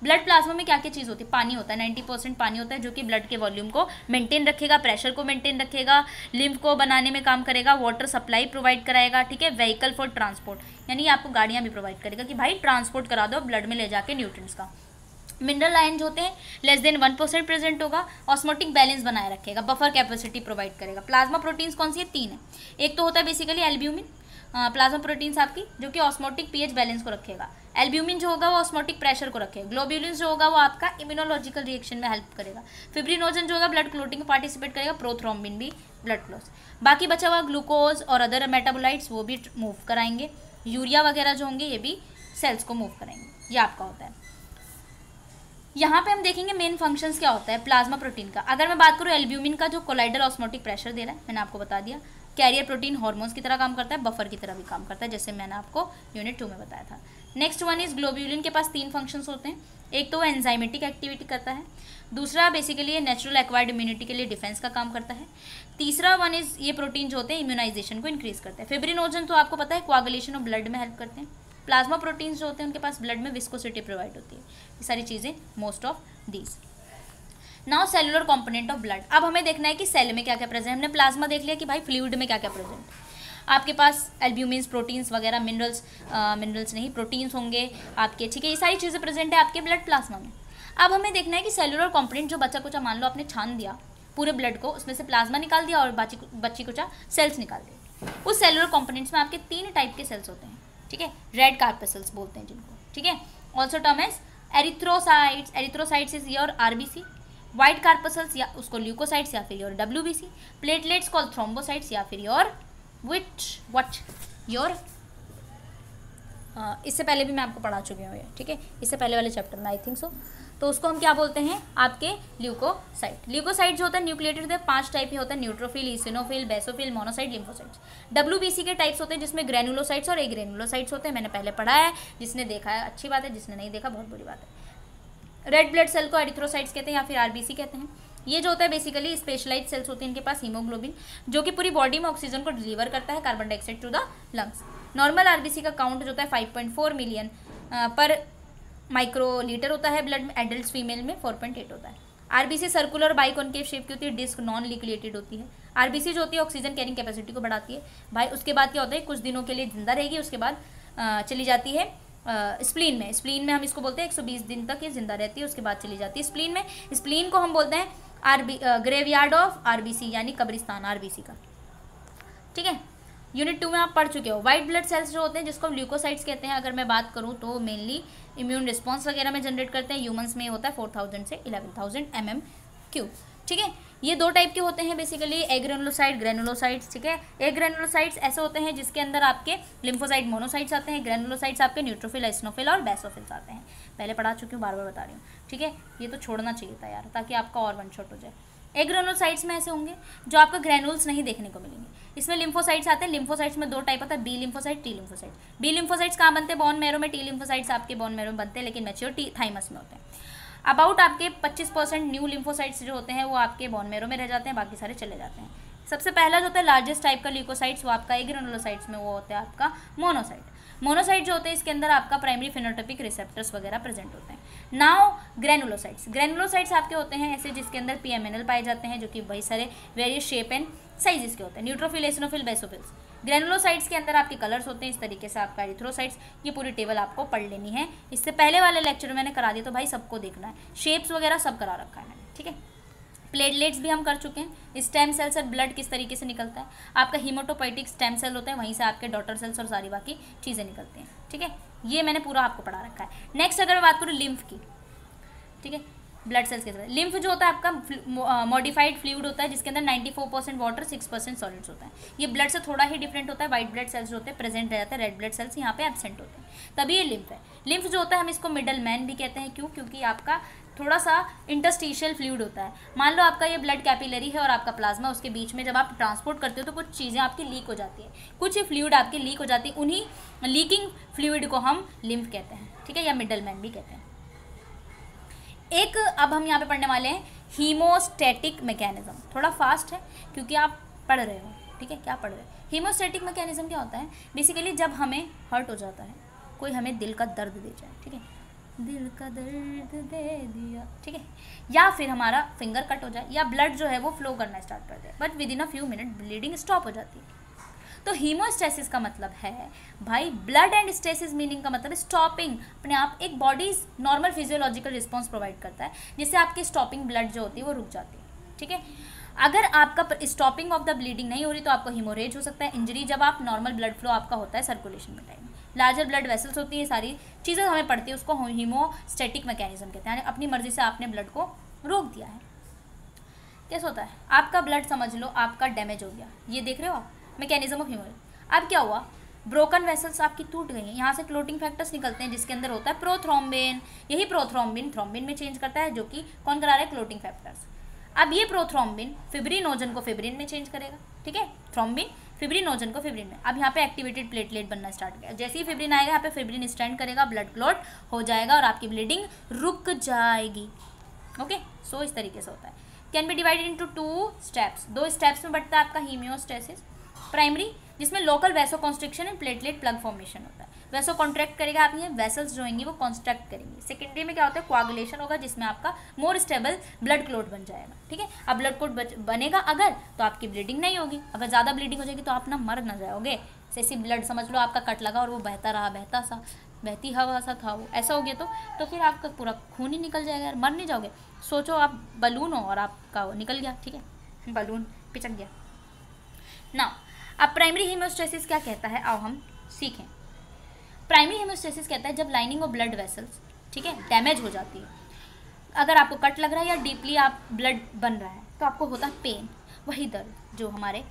Blood plasma में क्या क्या चीज़ होती है, पानी होता है, 90% पानी होता है जो कि ब्लड के वॉल्यूम को मेंटेन रखेगा, प्रेशर को मेंटेन रखेगा, लिम्फ को बनाने में काम करेगा, वाटर सप्लाई प्रोवाइड कराएगा। ठीक है, व्हीकल फॉर ट्रांसपोर्ट, यानी आपको गाड़ियाँ भी प्रोवाइड करेगा कि भाई ट्रांसपोर्ट करा दो ब्लड में ले जाके न्यूट्रिएंट्स का। मिनरल आयन जो होते हैं लेस देन 1% प्रेजेंट होगा, ऑस्मोटिक बैलेंस बनाए रखेगा, बफर कैपेसिटी प्रोवाइड करेगा। प्लाज्मा प्रोटीन्स कौन सी है, 3 है। एक तो होता है बेसिकली एल्ब्यूमिन, प्लाज्मा प्रोटीन्स आपकी जो कि ऑस्मोटिक पीएच बैलेंस को रखेगा। एल्ब्यूमिन जो होगा वो ऑस्मोटिक प्रेशर को रखेगा। ग्लोब्यूलिन जो होगा वो आपका इम्यूनोलॉजिकल रिएक्शन में हेल्प करेगा। फिब्रिनोजन जो होगा ब्लड क्लोटिंग में पार्टिसिपेट करेगा। प्रोथ्रोम्बिन भी ब्लड फ्लोस। बाकी बचा हुआ ग्लूकोज और अदर मेटाबोलाइट्स वो भी मूव कराएंगे। यूरिया वगैरह जो होंगे ये भी सेल्स को मूव कराएंगे। ये आपका होता है। यहाँ पे हम देखेंगे मेन फंक्शंस क्या होता है प्लाज्मा प्रोटीन का। अगर मैं बात करूँ एल्ब्यूमिन का, जो कोलाइडल ऑस्मोटिक प्रेशर दे रहा है, मैंने आपको बता दिया। कैरियर प्रोटीन हार्मोन्स की तरह काम करता है, बफर की तरह भी काम करता है, जैसे मैंने आपको यूनिट 2 में बताया था। नेक्स्ट वन इज ग्लोब्यूलिन के पास 3 फंक्शंस होते हैं। एक तो वो एंजाइमेटिक एक्टिविटी करता है, दूसरा बेसिकली ये नेचुरल एक्वायर्ड इम्यूनिटी के लिए डिफेंस का काम करता है, तीसरा वन इज ये प्रोटीन जो होते हैं इम्यूनाइजेशन को इंक्रीज करते हैं। फिब्रिनोजन तो आपको पता है कोआगुलेशन ऑफ ब्लड में हेल्प करते हैं। प्लाज्मा प्रोटीन्स जो होते हैं उनके पास ब्लड में विस्कोसिटी प्रोवाइड होती है। ये सारी चीज़ें most of these. Now cellular component of blood. अब हमें देखना है कि सेल में क्या क्या प्रेजेंट है। हमने प्लाज्मा देख लिया कि भाई फ्लूइड में क्या क्या प्रेजेंट है। आपके पास एल्ब्यूमिन्स, प्रोटीन्स वगैरह, मिनरल्स नहीं प्रोटीन्स होंगे आपके। ठीक है, ये सारी चीज़ें प्रेजेंट है आपके ब्लड प्लाज्मा में। अब हमें देखना है कि सेलुलर कंपोनेंट जो बचा कुचा, मान लो आपने छान दिया पूरे ब्लड को, उसमें से प्लाज्मा निकाल दिया और बच्ची कुचा सेल्स निकाल दिए। उस सेलुलर कंपोनेंट्स में आपके 3 टाइप के सेल्स होते हैं। ठीक है, रेड कार्पेसल्स बोलते हैं जिनको। ठीक है, also term as erythrocytes. Erythrocytes is your RBC. White corpuscles या उसको ल्यूकोसाइट्स या फिर your WBC. Platelets call thrombocytes या फिर योर योर इससे पहले भी मैं आपको पढ़ा चुकी हूँ ये। ठीक है, इससे पहले वाले चैप्टर में आई थिंक सो। तो उसको हम क्या बोलते हैं आपके ल्यूकोसाइट। ल्यूकोसाइट जो होता है न्यूक्लिएटेड होता है, 5 टाइप के होता है, neutrophil, eosinophil, basophil, monocyte, lymphocytes. WBC के टाइप्स होते हैं जिसमें ग्रेनुलोसाइट्स और एग्रेनुलोसाइट्स होते हैं। मैंने पहले पढ़ा है, जिसने देखा है अच्छी बात है, जिसने नहीं देखा बहुत बुरी बात है। रेड ब्लड सेल को एरिथ्रोसाइट्स कहते हैं या फिर आरबीसी कहते हैं। ये जो होता है बेसिकली स्पेशलाइज्ड सेल्स होते हैं, इनके पास हीमोग्लोबिन जो कि पूरी बॉडी में ऑक्सीजन को डिलीवर करता है, carbon dioxide to the lungs. Normal RBC का काउंट जो होता है 5.4 मिलियन पर माइक्रोलीटर होता है ब्लड में। एडल्ट फीमेल में 4.8 होता है। आरबीसी सर्कुलर बाइकॉनकेव शेप की होती है, डिस्क नॉन लिक्विडेटेड होती है। आरबीसी जो होती है ऑक्सीजन कैरिंग कैपेसिटी को बढ़ाती है भाई। उसके बाद क्या होता है, कुछ दिनों के लिए जिंदा रहेगी, उसके बाद चली जाती है स्प्लीन में। स्प्लीन में हम इसको बोलते हैं 120 दिन तक ये जिंदा रहती है, उसके बाद चली जाती है स्प्लीन में। स्प्लीन को हम बोलते हैं ग्रेवयार्ड ऑफ आरबीसी, यानी कब्रिस्तान आरबीसी का। ठीक है, यूनिट 2 में आप पढ़ चुके हो। वाइट ब्लड सेल्स जो होते हैं जिसको ल्यूकोसाइट्स कहते हैं, अगर मैं बात करूँ तो मेनली इम्यून रिस्पॉन्स वगैरह में जनरेट करते हैं। ह्यूमंस में होता है 4000 से 11000 mm3। ठीक है, ये 2 टाइप के होते हैं बेसिकली, एग्रेनुलोसाइट, ग्रेनुलोसाइट्स। ठीक है, एग्रेनुलोसाइट्स ऐसे होते हैं जिसके अंदर आपके लिम्फोसाइट, मोनोसाइट्स आते हैं। ग्रेनुलोसाइट्स आपके न्यूट्रोफिल, एसिनोफिल और बेसोफिल्स आते हैं। पहले पढ़ा चुकी हूँ, बार बार बता रही हूँ। ठीक है, ये तो छोड़ना चाहिए था यार, ताकि आपका और वन शॉट हो जाए। एग्रेनुलोसाइट्स में ऐसे होंगे जो आपको ग्रेनुल्स नहीं देखने को मिलेंगे। इसमें लिम्फोसाइट्स आते हैं। लिम्फोसाइट्स में दो टाइप होता है, B lymphocyte, T lymphocyte. B lymphocytes कहाँ बनते हैं? बोन मैरो में। टी लिम्फोसाइट्स आपके बोन मैरो में बनते हैं, लेकिन मैच्योर थाइमस में होते हैं। अबाउट आपके 25% न्यू लिम्फोसाइट्स जो होते हैं वो आपके बोन मैरो में रह जाते हैं, बाकी सारे चले जाते हैं। सबसे पहला जो होता है लार्जेस्ट टाइप का ल्यूकोसाइट्स, वो आपका एग्रेनुलोसाइट्स में वो होता है आपका मोनोसाइट। मोनोसाइट जो होते हैं इसके अंदर आपका प्राइमरी फिनोटाइपिक रिसेप्टर्स वगैरह प्रेजेंट होते हैं। Now granulocytes. ग्रेनुलोसाइट्स आपके होते हैं ऐसे जिसके अंदर पीएमएनएल पाए जाते हैं, जो कि वही सारे वेरियस शेप एंड साइजेस के होते हैं। Neutrophil, eosinophil, basophils. ग्रेनुलोसाइट्स के अंदर आपके कलर्स होते हैं इस तरीके से। आपका एरिथ्रोसाइट्स, ये पूरी टेबल आपको पढ़ लेनी है। इससे पहले वाले लेक्चर में मैंने करा दिया, तो भाई सबको देखना है। शेप्स वगैरह सब करा रखा है मैंने, ठीक है। प्लेटलेट्स भी हम कर चुके हैं। स्टेम सेल से ब्लड किस तरीके से निकलता है। आपका हीमोटोपोइटिक स्टेम सेल होता है, वहीं से आपके डॉटर सेल्स और सारी बाकी चीज़ें निकलती हैं, ठीक है। ये मैंने पूरा आपको पढ़ा रखा है। नेक्स्ट अगर मैं बात करूँ लिम्फ की, ठीक है, ब्लड सेल्स के साथ। लिम्फ जो होता है आपका मॉडिफाइड फ्लूइड होता है, जिसके अंदर 94% वाटर, 6% सॉलिड्स होता है। ये ब्लड से थोड़ा ही डिफरेंट होता है। वाइट ब्लड सेल्स जो होते हैं प्रेजेंट रह जाते हैं, रेड ब्लड सेल्स यहाँ पे एब्सेंट होते हैं, तभी ये लिम्फ है। लिम्फ जो होता है हम इसको मिडल मैन भी कहते हैं। क्यों? क्योंकि आपका थोड़ा सा इंटरस्टिशियल फ्लूइड होता है। मान लो आपका ये ब्लड कैपिलरी है और आपका प्लाज्मा, उसके बीच में जब आप ट्रांसपोर्ट करते हो तो कुछ चीज़ें आपकी लीक हो जाती है, कुछ फ्लूइड आपकी लीक हो जाती है। उन्हीं लीकिंग फ्लूइड को हम लिम्फ कहते हैं, ठीक है, या मिडल मैन भी कहते हैं। एक अब हम यहाँ पे पढ़ने वाले हैं हीमोस्टैटिक मैकेनिज्म। थोड़ा फास्ट है क्योंकि आप पढ़ रहे हो, ठीक है। क्या पढ़ रहे हो? हीमोस्टैटिक मैकेनिज्म क्या होता है? बेसिकली जब हमें हर्ट हो जाता है, कोई हमें दिल का दर्द दे जाए, ठीक है, दिल का दर्द दे दिया, ठीक है, या फिर हमारा फिंगर कट हो जाए, या ब्लड जो है वो फ्लो करना स्टार्ट कर दे, but within a few minute bleeding stop हो जाती है। तो हीमोस्टेसिस का मतलब है भाई, ब्लड एंड स्टेसिस मीनिंग का मतलब स्टॉपिंग, अपने आप एक body normal physiological response provide करता है, जिससे आपकी स्टॉपिंग ब्लड जो होती है वो रुक जाती है, ठीक है। अगर आपका स्टॉपिंग ऑफ द ब्लीडिंग नहीं हो रही तो आपको हीमोरेज हो सकता है, इंजरी, जब आप नॉर्मल ब्लड फ्लो आपका होता है सर्कुलेशन में टाइम। लार्जर ब्लड वेसल्स होती है, सारी चीज़ें हमें पड़ती है, उसको हीमोस्टैटिक मैकेनिज्म कहते हैं। अपनी मर्जी से आपने ब्लड को रोक दिया है। कैसे होता है? आपका ब्लड समझ लो आपका डैमेज हो गया, ये देख रहे हो आप, मैकेनिज्म ऑफ हीमोरेज। अब क्या हुआ? ब्रोकन वेसल्स आपकी टूट गई हैं, यहाँ से क्लोटिंग फैक्टर्स निकलते हैं, जिसके अंदर होता है प्रोथ्रोम्बिन। यही प्रोथ्रोम्बिन थ्रोम्बिन में चेंज करता है, जो कि कौन करा रहा है? Clotting factors. अब ये प्रोथ्रोम्बिन फिब्रिनोजन को फिब्रिन में चेंज करेगा, ठीक है, थ्रोम्बिन फिब्रिनोजन को फिब्रिन में। अब यहाँ पे एक्टिवेटेड प्लेटलेट बनना स्टार्ट किया, जैसे ही फिब्रिन आएगा यहाँ पे फिब्रिन स्टैंड करेगा, ब्लड क्लॉट हो जाएगा और आपकी ब्लीडिंग रुक जाएगी। ओके, सो इस तरीके से होता है। Can be divided into 2 steps. 2 steps में बढ़ता है आपका हीमियोस्टेसिस। प्राइमरी, जिसमें local vaso constriction and platelet plug formation होता है। वैसो कॉन्ट्रैक्ट करेगा, आप ये वेसल्स जो होंगी वो कॉन्स्ट्रक्ट करेंगे। सेकेंडरी में क्या होता है? कोआगुलेशन होगा, जिसमें आपका मोर स्टेबल ब्लड क्लोट बन जाएगा, ठीक है। अब ब्लड क्लोट बनेगा अगर, तो आपकी ब्लीडिंग नहीं होगी। अगर ज़्यादा ब्लीडिंग हो जाएगी तो आप ना मर ना जाओगे। जैसे ब्लड समझ लो आपका कट लगा और वो बहता रहा, बहता सा, बहती हवा सा था वो, ऐसा हो गया तो फिर आपका पूरा खून ही निकल जाएगा, मर नहीं जाओगे। सोचो आप बलून हो और आपका वो निकल गया, ठीक है, बलून पिचक गया ना। अब प्राइमरी हीमोस्टेसिस क्या कहता है, आओ हम सीखें। प्राइमरी हीमोस्टेसिस कहता है जब लाइनिंग ऑफ ब्लड वेसल्स, ठीक है, डैमेज हो जाती है। अगर आपको कट लग रहा है या डीपली आप ब्लड बन रहा है तो आपको होता है पेन, वही दर्द जो हमारे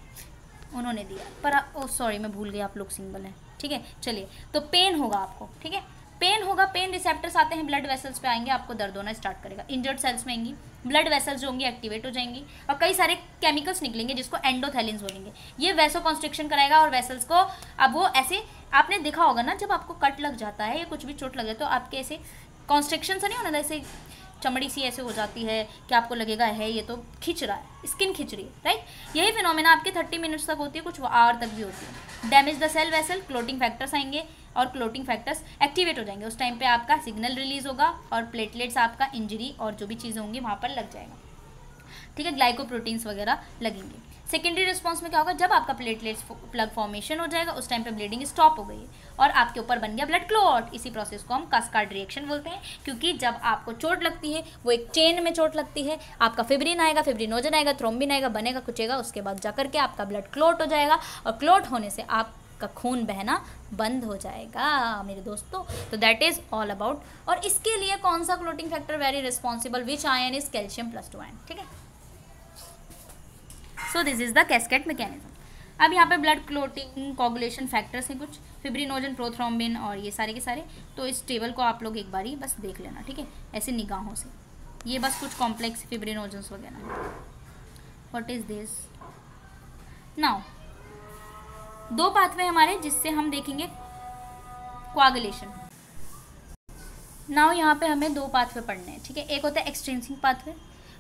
उन्होंने दिया, पर ओ सॉरी मैं भूल गई, आप लोग सिंबल हैं, ठीक है। चलिए, तो पेन होगा आपको, ठीक है, पेन होगा। पेन रिसेप्टर्स आते हैं ब्लड वेसल्स पे, आएंगे, आपको दर्द होना स्टार्ट करेगा। इंजर्ड सेल्स में आएंगी, ब्लड वेसल्स जो होंगी एक्टिवेट हो जाएंगी और कई सारे केमिकल्स निकलेंगे जिसको एंडोथेलिन्स बोलेंगे। ये वैसो कॉन्स्ट्रिक्शन कराएगा और वेसल्स को, अब वो ऐसे, आपने देखा होगा ना जब आपको कट लग जाता है या कुछ भी चोट लग जाए तो आपके ऐसे कॉन्स्ट्रिक्शन से नहीं होना, ऐसे चमड़ी सी ऐसे हो जाती है कि आपको लगेगा है ये तो खिंच रहा है, स्किन खिंच रही है, राइट। यही फिनोमेना आपके 30 मिनट्स तक होती है, कुछ आवर तक भी होती है। Damage the cell vessel, clotting factors आएंगे और क्लोटिंग फैक्टर्स एक्टिवेट हो जाएंगे। उस टाइम पे आपका सिग्नल रिलीज होगा और प्लेटलेट्स आपका इंजरी और जो भी चीज़ें होंगी वहाँ पर लग जाएगा, ठीक है, ग्लाइकोप्रोटीन्स वगैरह लगेंगे। सेकेंडरी रिस्पॉन्स में क्या होगा? जब आपका प्लेटलेट्स प्लग फॉर्मेशन हो जाएगा उस टाइम पे ब्लीडिंग स्टॉप हो गई है और आपके ऊपर बन गया ब्लड क्लॉट। इसी प्रोसेस को हम कास्काड रिएक्शन बोलते हैं, क्योंकि जब आपको चोट लगती है वो एक चेन में चोट लगती है, आपका फिब्रिन आएगा, फिब्रिनोजन आएगा, थ्रोम्बिन आएगा, बनेगा कुचेगा, उसके बाद जाकर के आपका ब्लड क्लॉट हो जाएगा और क्लॉट होने से आपका खून बहना बंद हो जाएगा मेरे दोस्तों। तो दैट इज ऑल अबाउट। और इसके लिए कौन सा clotting factor very responsible, which ion is calcium +2 ion, ठीक है। So this is the cascade mechanism. अब यहाँ पे ब्लड क्लोटिंग कोगुलेशन फैक्टर्स हैं कुछ, फिब्रिनोजन, प्रोथ्रोम्बिन और ये सारे के सारे। तो इस टेबल को आप लोग एक बारी बस देख लेना, ठीक है, ऐसे निगाहों से। ये बस कुछ कॉम्प्लेक्स फिब्रिनोजन्स वगैरह हैं। What is this now. दो पाथवे हमारे जिससे हम देखेंगे कोआगुलेशन। नाउ यहाँ पे हमें दो पाथवे पढ़ने हैं, ठीक है। एक होता है एक्सट्रिंसिक पाथवे,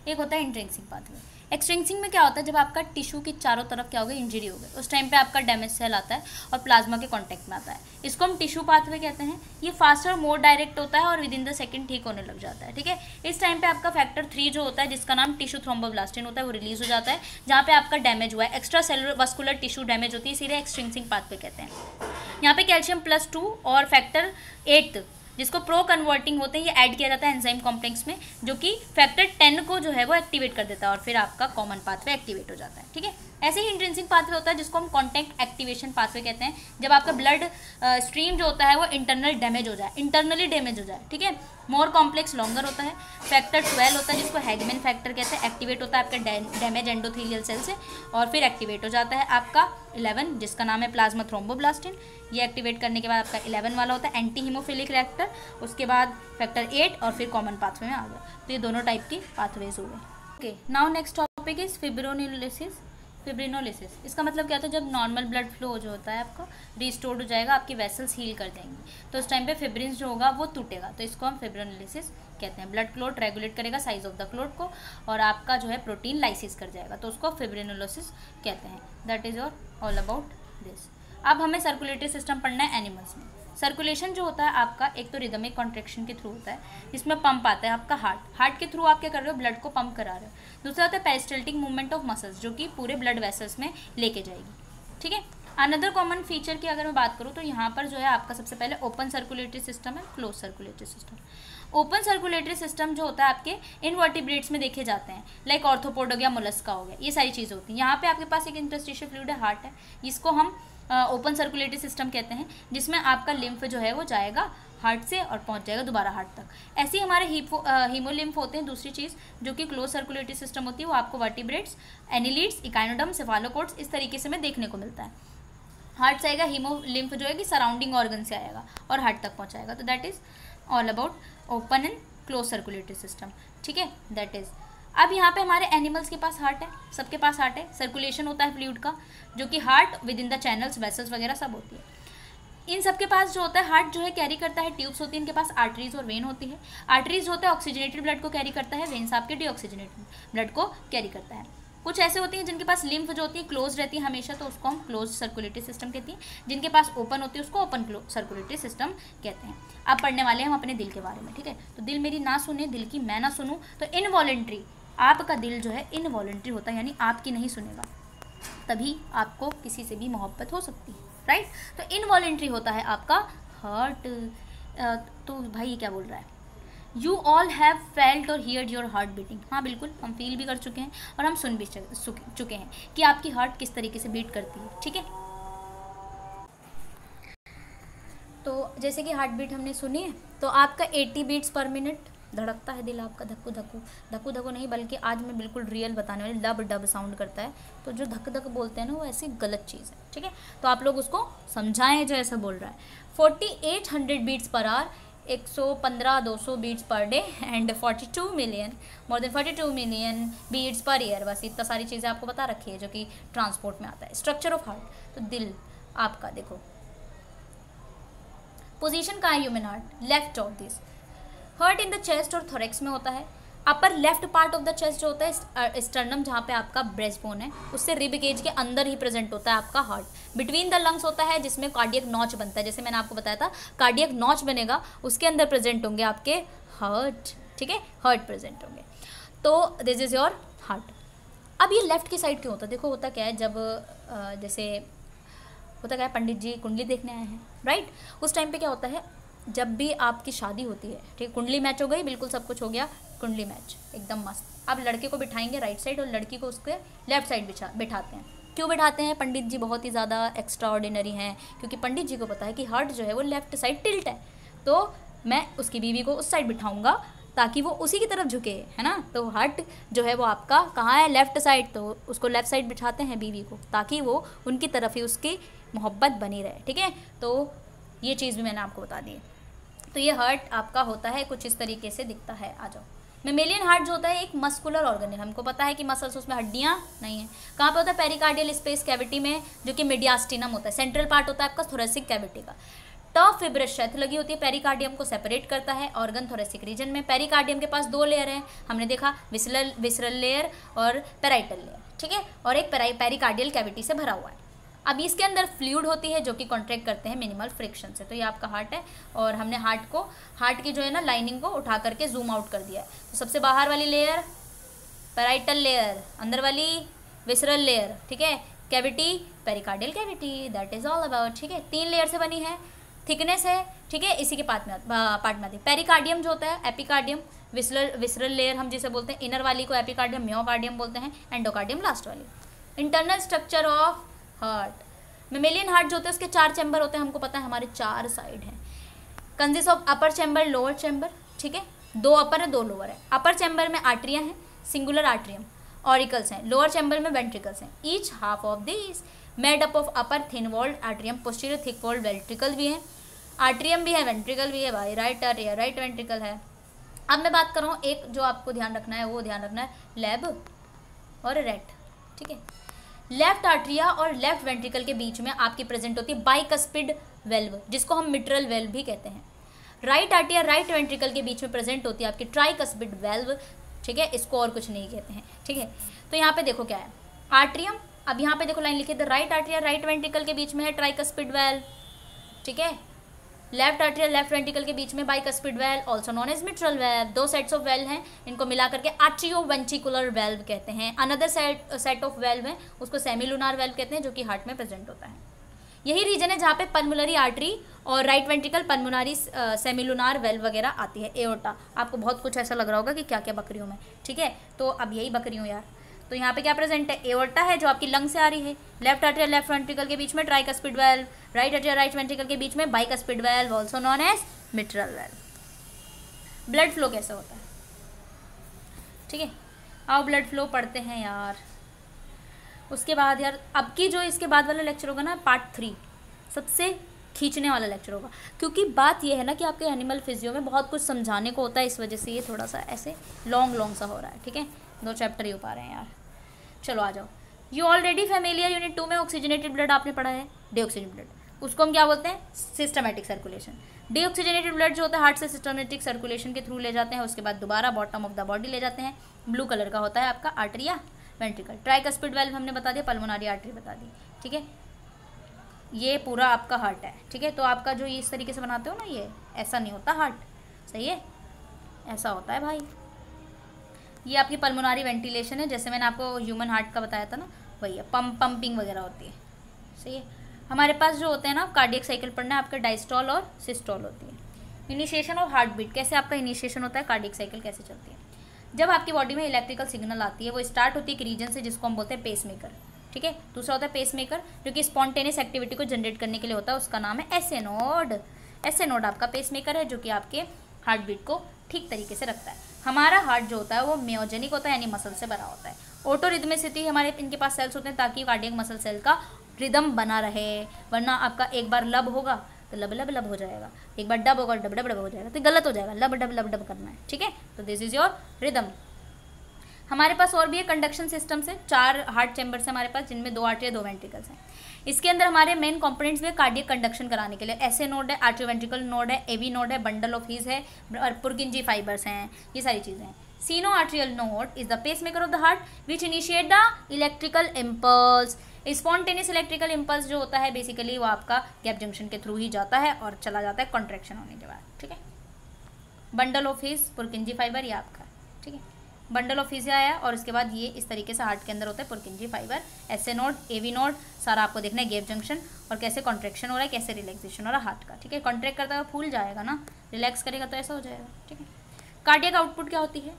एक होता है इंट्रिंसिक पाथवे। एक्सट्रिंसिक में क्या होता है, जब आपका टिश्यू की चारों तरफ क्या हो गया, इंजरी हो गई, उस टाइम पे आपका डैमेज सेल आता है और प्लाज्मा के कांटेक्ट में आता है। इसको हम टिश्यू पाथवे कहते हैं। ये फास्टर और मोर डायरेक्ट होता है और विद इन द सेकंड ठीक होने लग जाता है, ठीक है। इस टाइम पे आपका फैक्टर 3 जो होता है, जिसका नाम टिश्यू थ्रोम्बोब्लास्टिन होता है, वो रिलीज हो जाता है। जहाँ पे आपका डैमेज हुआ है, extra cellular vascular tissue damage होती है, इसीलिए एक्सट्रिंसिक पाथवे कहते हैं। यहाँ पे कैल्शियम +2 और फैक्टर 8 जिसको प्रो कन्वर्टिंग होते हैं, ये ऐड किया जाता है एंजाइम कॉम्प्लेक्स में, जो कि फैक्टर 10 को जो है वो एक्टिवेट कर देता है और फिर आपका कॉमन पाथवे एक्टिवेट हो जाता है, ठीक है। ऐसे ही इंट्रिंसिक पाथवे होता है जिसको हम कॉन्टैक्ट एक्टिवेशन पाथवे कहते हैं, जब आपका ब्लड स्ट्रीम जो होता है वो इंटरनली डैमेज हो जाए, ठीक है। मोर कॉम्प्लेक्स लॉन्गर होता है। फैक्टर 12 होता है जिसको हैगमैन फैक्टर कहते हैं, एक्टिवेट होता है आपका डैमेज एंडोथेलियल सेल से और फिर एक्टिवेट हो जाता है आपका 11 जिसका नाम है प्लाज्मा थ्रोम्बोब्लास्टिन। ये एक्टिवेट करने के बाद आपका 11 वाला होता है एंटी हीमोफिलिक रिएक्टर, उसके बाद फैक्टर 8 और फिर कॉमन पाथवे में आ गया। तो ये दोनों टाइप की पाथवेज हो गए, okay. Now next topic is fibrinolysis. इसका मतलब क्या होता है, जब नॉर्मल ब्लड फ्लो जो होता है आपका रिस्टोर्ड हो जाएगा, आपकी वेसल्स हील कर देंगी, तो उस टाइम पे फिब्रिन्स जो होगा वो टूटेगा, तो इसको हम फिब्रिनोलिसिस कहते हैं। ब्लड क्लोट रेगुलेट करेगा साइज ऑफ द क्लोट को और आपका जो है प्रोटीन लाइसिस कर जाएगा, तो उसको फिब्रिनोलिसिस कहते हैं। That is all about this. अब हमें सर्कुलेटरी सिस्टम पढ़ना है एनिमल्स में। सर्कुलेशन जो होता है आपका, एक तो रिदमिक कॉन्ट्रैक्शन के थ्रू होता है, जिसमें पंप आता है आपका हार्ट के थ्रू आप क्या कर रहे हो, ब्लड को पंप करा रहे हो। दूसरा होता है पेरिस्टल्टिक मूवमेंट ऑफ मसल्स, जो कि पूरे ब्लड वेसल्स में लेके जाएगी, ठीक है। अनदर कॉमन फीचर की अगर मैं बात करूँ तो यहाँ पर जो है आपका सबसे पहले ओपन सर्कुलेटरी सिस्टम है, close circulatory system. Open circulatory system जो होता है आपके इनवर्टिब्रेट्स में देखे जाते हैं, लाइक ऑर्थोपोड हो गया, मोलस्का हो गया, ये सारी चीज़ें होती हैं। यहाँ पे आपके पास एक इंटरस्टिशियल फ्लूइड है, हार्ट है, जिसको हम ओपन सर्कुलेटरी सिस्टम कहते हैं, जिसमें आपका लिम्फ जो है वो जाएगा हार्ट से और पहुंच जाएगा दोबारा हार्ट तक। ऐसे ही हमारे हीमोलिम्फ होते हैं। दूसरी चीज़ जो कि क्लोज सर्कुलेटरी सिस्टम होती है वो आपको वर्टिब्रेट्स, एनिलीड्स, इकाइनोडर्म, सेफालोकोड्स इस तरीके से में देखने को मिलता है। हार्ट से आएगा हीमोलिम्फ जो है कि सराउंडिंग ऑर्गन से आएगा और हार्ट तक पहुँचाएगा। तो that is all about open and close circulatory system, ठीक है। दैट इज़ अब यहाँ पे हमारे एनिमल्स के पास हार्ट है, सबके पास हार्ट है। सर्कुलेशन होता है फ्लूइड का, जो कि heart with in the channels, vessels वगैरह सब होती है। इन सबके पास जो होता है हार्ट जो है कैरी करता है ट्यूब्स होती है, इनके पास आर्टरीज और वेन होती है। आर्टरीज होता है ऑक्सीजनेटेड ब्लड को कैरी करता है, वेन्स आपके डीऑक्सीजनेटेड ब्लड को कैरी करता है। कुछ ऐसे होती हैं जिनके पास लिम्फ जो होती है क्लोज रहती है हमेशा, तो उसको हम क्लोज सर्कुलेटरी सिस्टम कहती हैं। जिनके पास ओपन होती है उसको ओपन सर्कुलेटरी सिस्टम कहते हैं। अब पढ़ने वाले हैं हम अपने दिल के बारे में, ठीक है। तो दिल मेरी ना सुने, दिल की मैं ना सुनूँ, तो इनवॉलेंट्री, आपका दिल जो है इनवॉलेंट्री होता है, यानी आपकी नहीं सुनेगा, तभी आपको किसी से भी मोहब्बत हो सकती है, राइट। तो इनवॉलेंट्री होता है आपका हार्ट। तो भाई ये क्या बोल रहा है, यू ऑल हैव फेल्ट और हियर्ड योर हार्ट बीटिंग। हाँ बिल्कुल, हम फील भी कर चुके हैं और हम सुन भी चुके हैं कि आपकी हार्ट किस तरीके से बीट करती है, ठीक है। तो जैसे कि हार्ट बीट हमने सुनी है, तो आपका 80 बीट्स पर मिनट धड़कता है दिल आपका, धक्कू धक्कू, धक्कू धक्कू नहीं बल्कि आज मैं बिल्कुल रियल बताने वाली, डब डब साउंड करता है। तो जो धक धक बोलते हैं ना वो ऐसी गलत चीज़ है, ठीक है। तो आप लोग उसको समझाएं जो ऐसा बोल रहा है। 4800 beats per hour, 115-200 beats per day and 42 million, more than 42 million beats per year. बस इतना सारी चीज़ें आपको बता रखी है जो कि ट्रांसपोर्ट में आता है। स्ट्रक्चर ऑफ हार्ट, तो दिल आपका देखो पोजीशन का है human heart, left of this. Heart in the chest और थोरेक्स में होता है। Upper left part of the chest जो होता है स्टर्नम, जहाँ पे आपका ब्रेस्ट बोन है, उससे रिब केज के अंदर ही प्रेजेंट होता है आपका हार्ट। बिटवीन द लंग्स होता है जिसमें कार्डियक नॉच बनता है, जैसे मैंने आपको बताया था कार्डियक नॉच बनेगा, उसके अंदर प्रेजेंट होंगे आपके हार्ट, ठीक है, हार्ट प्रेजेंट होंगे। तो दिस इज योर हार्ट। अब ये लेफ्ट की साइड क्यों होता है, देखो होता क्या है, जब जैसे होता क्या है, पंडित जी कुंडली देखने आए हैं, राइट। उस टाइम पे क्या होता है, जब भी आपकी शादी होती है, ठीक, कुंडली मैच हो गई, बिल्कुल सब कुछ हो गया, कुंडली मैच एकदम मस्त। अब लड़के को बिठाएंगे राइट साइड और लड़की को उसके लेफ्ट साइड बिठाते हैं। क्यों बिठाते हैं, पंडित जी बहुत ही ज़्यादा एक्स्ट्रा ऑर्डिनरी हैं, क्योंकि पंडित जी को पता है कि हार्ट जो है वो लेफ्ट साइड टिल्ट है, तो मैं उसकी बीवी को उस साइड बिठाऊंगा ताकि वो उसी की तरफ झुके, है ना। तो हार्ट जो है वो आपका कहाँ है, लेफ्ट साइड, तो उसको लेफ्ट साइड बिठाते हैं बीवी को, ताकि वो उनकी तरफ ही उसकी मोहब्बत बनी रहे, ठीक है। तो ये चीज़ भी मैंने आपको बता दी है। तो ये हार्ट आपका होता है कुछ इस तरीके से दिखता है। आ जाओ, मेमेलियन हार्ट जो होता है एक मस्कुलर ऑर्गन है, हमको पता है कि मसल्स उसमें हड्डियाँ नहीं है। कहाँ पे होता है? पेरिकार्डियल स्पेस कैविटी में, जो कि मीडियास्टिनम होता है, सेंट्रल पार्ट होता है आपका थोरेसिक कैविटी का। टफ फिब्रस शेथ लगी होती है, पेरिकार्डियम को सेपरेट करता है ऑर्गन थोरेसिक रीजन में। पेरिकार्डियम के पास 2 लेयर हैं, हमने देखा विसरल लेयर और पेराइटल लेयर, ठीक है, और एक पेरिकार्डियल कैविटी से भरा हुआ है। अब इसके अंदर फ्लूइड होती है जो कि कॉन्ट्रैक्ट करते हैं मिनिमल फ्रिक्शन से। तो ये आपका हार्ट है, और हमने हार्ट की जो है ना लाइनिंग को उठा करके जूम आउट कर दिया है। तो सबसे बाहर वाली लेयर पेराइटल लेयर, अंदर वाली विसरल लेयर, ठीक है, cavity pericardial cavity, that is all about, ठीक है। 3 लेयर से बनी है, थिकनेस है, ठीक है, इसी के पार्ट में आती है। पेरिकार्डियम जो होता है, एपिकार्डियम, विसरल लेयर हम जिसे बोलते हैं, इनर वाली को एपिकार्डियम, मियोकार्डियम बोलते हैं, एंडोकार्डियम लास्ट वाली। Internal structure of heart, mammalian heart जो होता है उसके 4 चैम्बर होते हैं, हमको पता है, हमारे 4 साइड हैं। Consist of upper chamber, lower chamber, ठीक है, 2 अपर है 2 लोअर है। अपर चैम्बर में आर्टरिया हैं, सिंगुलर आर्ट्रियम, ऑरिकल्स हैं। लोअर चैम्बर में वेंट्रिकल्स हैं। Each half of this made up of upper thin walled atrium, posterior thick walled ventricle भी है, आर्ट्रियम भी है, वेंट्रिकल भी है भाई, राइट वेंट्रिकल है। अब मैं बात कर रहा हूँ, एक जो आपको ध्यान रखना है वो ध्यान रखना है, लेब और रेट, ठीक है। लेफ्ट आर्ट्रिया और लेफ्ट वेंट्रिकल के बीच में आपकी प्रेजेंट होती है बाइकस्पिड वेल्व, जिसको हम मिट्रल वेल्व भी कहते हैं। राइट आर्ट्रिया राइट वेंट्रिकल के बीच में प्रेजेंट होती है आपकी ट्राइकस्पिड वेल्व, ठीक है, इसको और कुछ नहीं कहते हैं, ठीक है। तो यहाँ पे देखो क्या है, आर्ट्रियम, अब यहाँ पे देखो लाइन लिखी है, राइट आर्ट्रिया राइट वेंट्रिकल के बीच में है ट्राइकस्पिड वेल्व, ठीक है। लेफ्ट आर्ट्रिया लेफ्ट वेंट्रिकल के बीच में bicuspid valve, also known as mitral valve. 2 sets of valve हैं, इनको मिला करके आर्ट्रियोवेंट्रिकुलर वेल्व कहते हैं। अनदर सेट ऑफ वेल्व है, उसको सेमिलुनार वेल्व कहते हैं, जो कि हार्ट में प्रेजेंट होता है। यही रीजन है जहाँ पे पल्मोनरी आर्टरी और right ventricle pulmonary semilunar valve वगैरह आती है। एओर्टा, आपको बहुत कुछ ऐसा लग रहा होगा कि क्या क्या बकरियों में, ठीक है, तो अब यही बकरियों यार। तो यहाँ पे क्या प्रेजेंट है, एओर्टा है जो आपकी लंग से आ रही है, लेफ्ट आर्ट्रिया लेफ्ट वेंट्रिकल के बीच में tricuspid valve, right atria right ventricle के बीच में bicuspid valve, also known as mitral valve. Blood flow कैसे होता है, ठीक है, आओ ब्लड फ्लो पढ़ते हैं यार। उसके बाद यार अब की जो इसके बाद वाला लेक्चर होगा ना, पार्ट 3 सबसे खींचने वाला लेक्चर होगा, क्योंकि बात ये है ना कि आपके एनिमल फिजियो में बहुत कुछ समझाने को होता है, इस वजह से ये थोड़ा सा ऐसे लॉन्ग सा हो रहा है, ठीक है। 2 चैप्टर ही हो पा रहे हैं यार। चलो आ जाओ, यू ऑलरेडी फैमिलियर, यूनिट 2 में ऑक्सीजनेटेड ब्लड आपने पढ़ा है, डीऑक्सीजन ब्लड, उसको हम क्या बोलते हैं, सिस्टमेटिक सर्कुलेशन। डीऑक्सीजनेटेड ब्लड जो होता है हार्ट से सिस्टमेटिक सर्कुलेशन के थ्रू ले जाते हैं, उसके बाद दोबारा बॉटम ऑफ द बॉडी ले जाते हैं। ब्लू कलर का होता है आपका आर्टरिया वेंट्रिकल। ट्राइकस्पिड वेल्व हमने बता दिया, पल्मोनरी आर्टरी बता दी, ठीक है। ये पूरा आपका हार्ट है, ठीक है। तो आपका जो इस तरीके से बनाते हो ना, ये ऐसा नहीं होता हार्ट, सही है, ऐसा होता है भाई। ये आपकी पल्मोनरी वेंटिलेशन है, जैसे मैंने आपको ह्यूमन हार्ट का बताया था ना, वही है, पंपिंग वगैरह होती है, सही है। हमारे पास जो होते हैं ना कार्डियक साइकिल पढ़ना है, आपका डायस्टॉल और सिस्टॉल होती है। इनिशिएशन और हार्ट बीट, कैसे आपका इनिशिएशन होता है, कार्डियक साइकिल कैसे चलती है। जब आपकी बॉडी में इलेक्ट्रिकल सिग्नल आती है, वो स्टार्ट होती है एक रीजन से जिसको हम बोलते हैं पेसमेकर, ठीक है। दूसरा होता है पेसमेकर जो कि स्पॉन्टेनियस एक्टिविटी को जनरेट करने के लिए होता है, उसका नाम है एसए नोड। एसए नोड आपका पेसमेकर है जो कि आपके हार्ट बीट को ठीक तरीके से रखता है। हमारा हार्ट जो होता है वो म्योजेनिक होता है, यानी मसल से भरा होता है। ऑटो रिदमिसिटी, हमारे इनके पास सेल्स होते हैं ताकि कार्डियक मसल सेल का रिदम बना रहे, वरना आपका एक बार लब होगा तो लब लब लब हो जाएगा, एक बार डब होगा डब डब डब हो जाएगा, तो गलत हो जाएगा, लब डब करना है, ठीक है। तो दिस इज योर रिदम। हमारे पास और भी है कंडक्शन सिस्टम से, 4 हार्ट चैम्बर्स हैं हमारे पास, जिनमें 2 आर्टरी 2 वेंट्रिकल्स हैं। इसके अंदर हमारे मेन कंपोनेंट्स भी कार्डियक कंडक्शन कराने के लिए एसए नोड है, आर्ट्रियोवेंट्रिकल नोड है, एवी नोड है, बंडल ऑफ हीज है और पुर्किंजी फाइबर्स हैं, ये सारी चीज़ें हैं। Sino atrial node is the pacemaker of the heart which initiate the electrical impulse. Spontaneous electrical impulse जो होता है बेसिकली वो आपका गैप जंक्शन के थ्रू ही जाता है और चला जाता है कॉन्ट्रैक्शन होने के बाद, ठीक है। बंडल ऑफ हीज पुर्किंजी फाइबर ये आपका, ठीक है। बंडल ऑफ हीज आया और उसके बाद ये इस तरीके से हार्ट के अंदर होता है Purkinje fibre, SA node, AV node, सारा आपको देखना है गैप जंक्शन और कैसे कॉन्ट्रैक्शन हो रहा है, कैसे रिलैक्सेशन हो रहा है हार्ट का, ठीक है। कॉन्ट्रैक्ट करता हुआ फूल जाएगा ना, रिलैक्स करेगा तो ऐसा हो जाएगा, ठीक है। कार्डियक आउटपुट क्या होती है,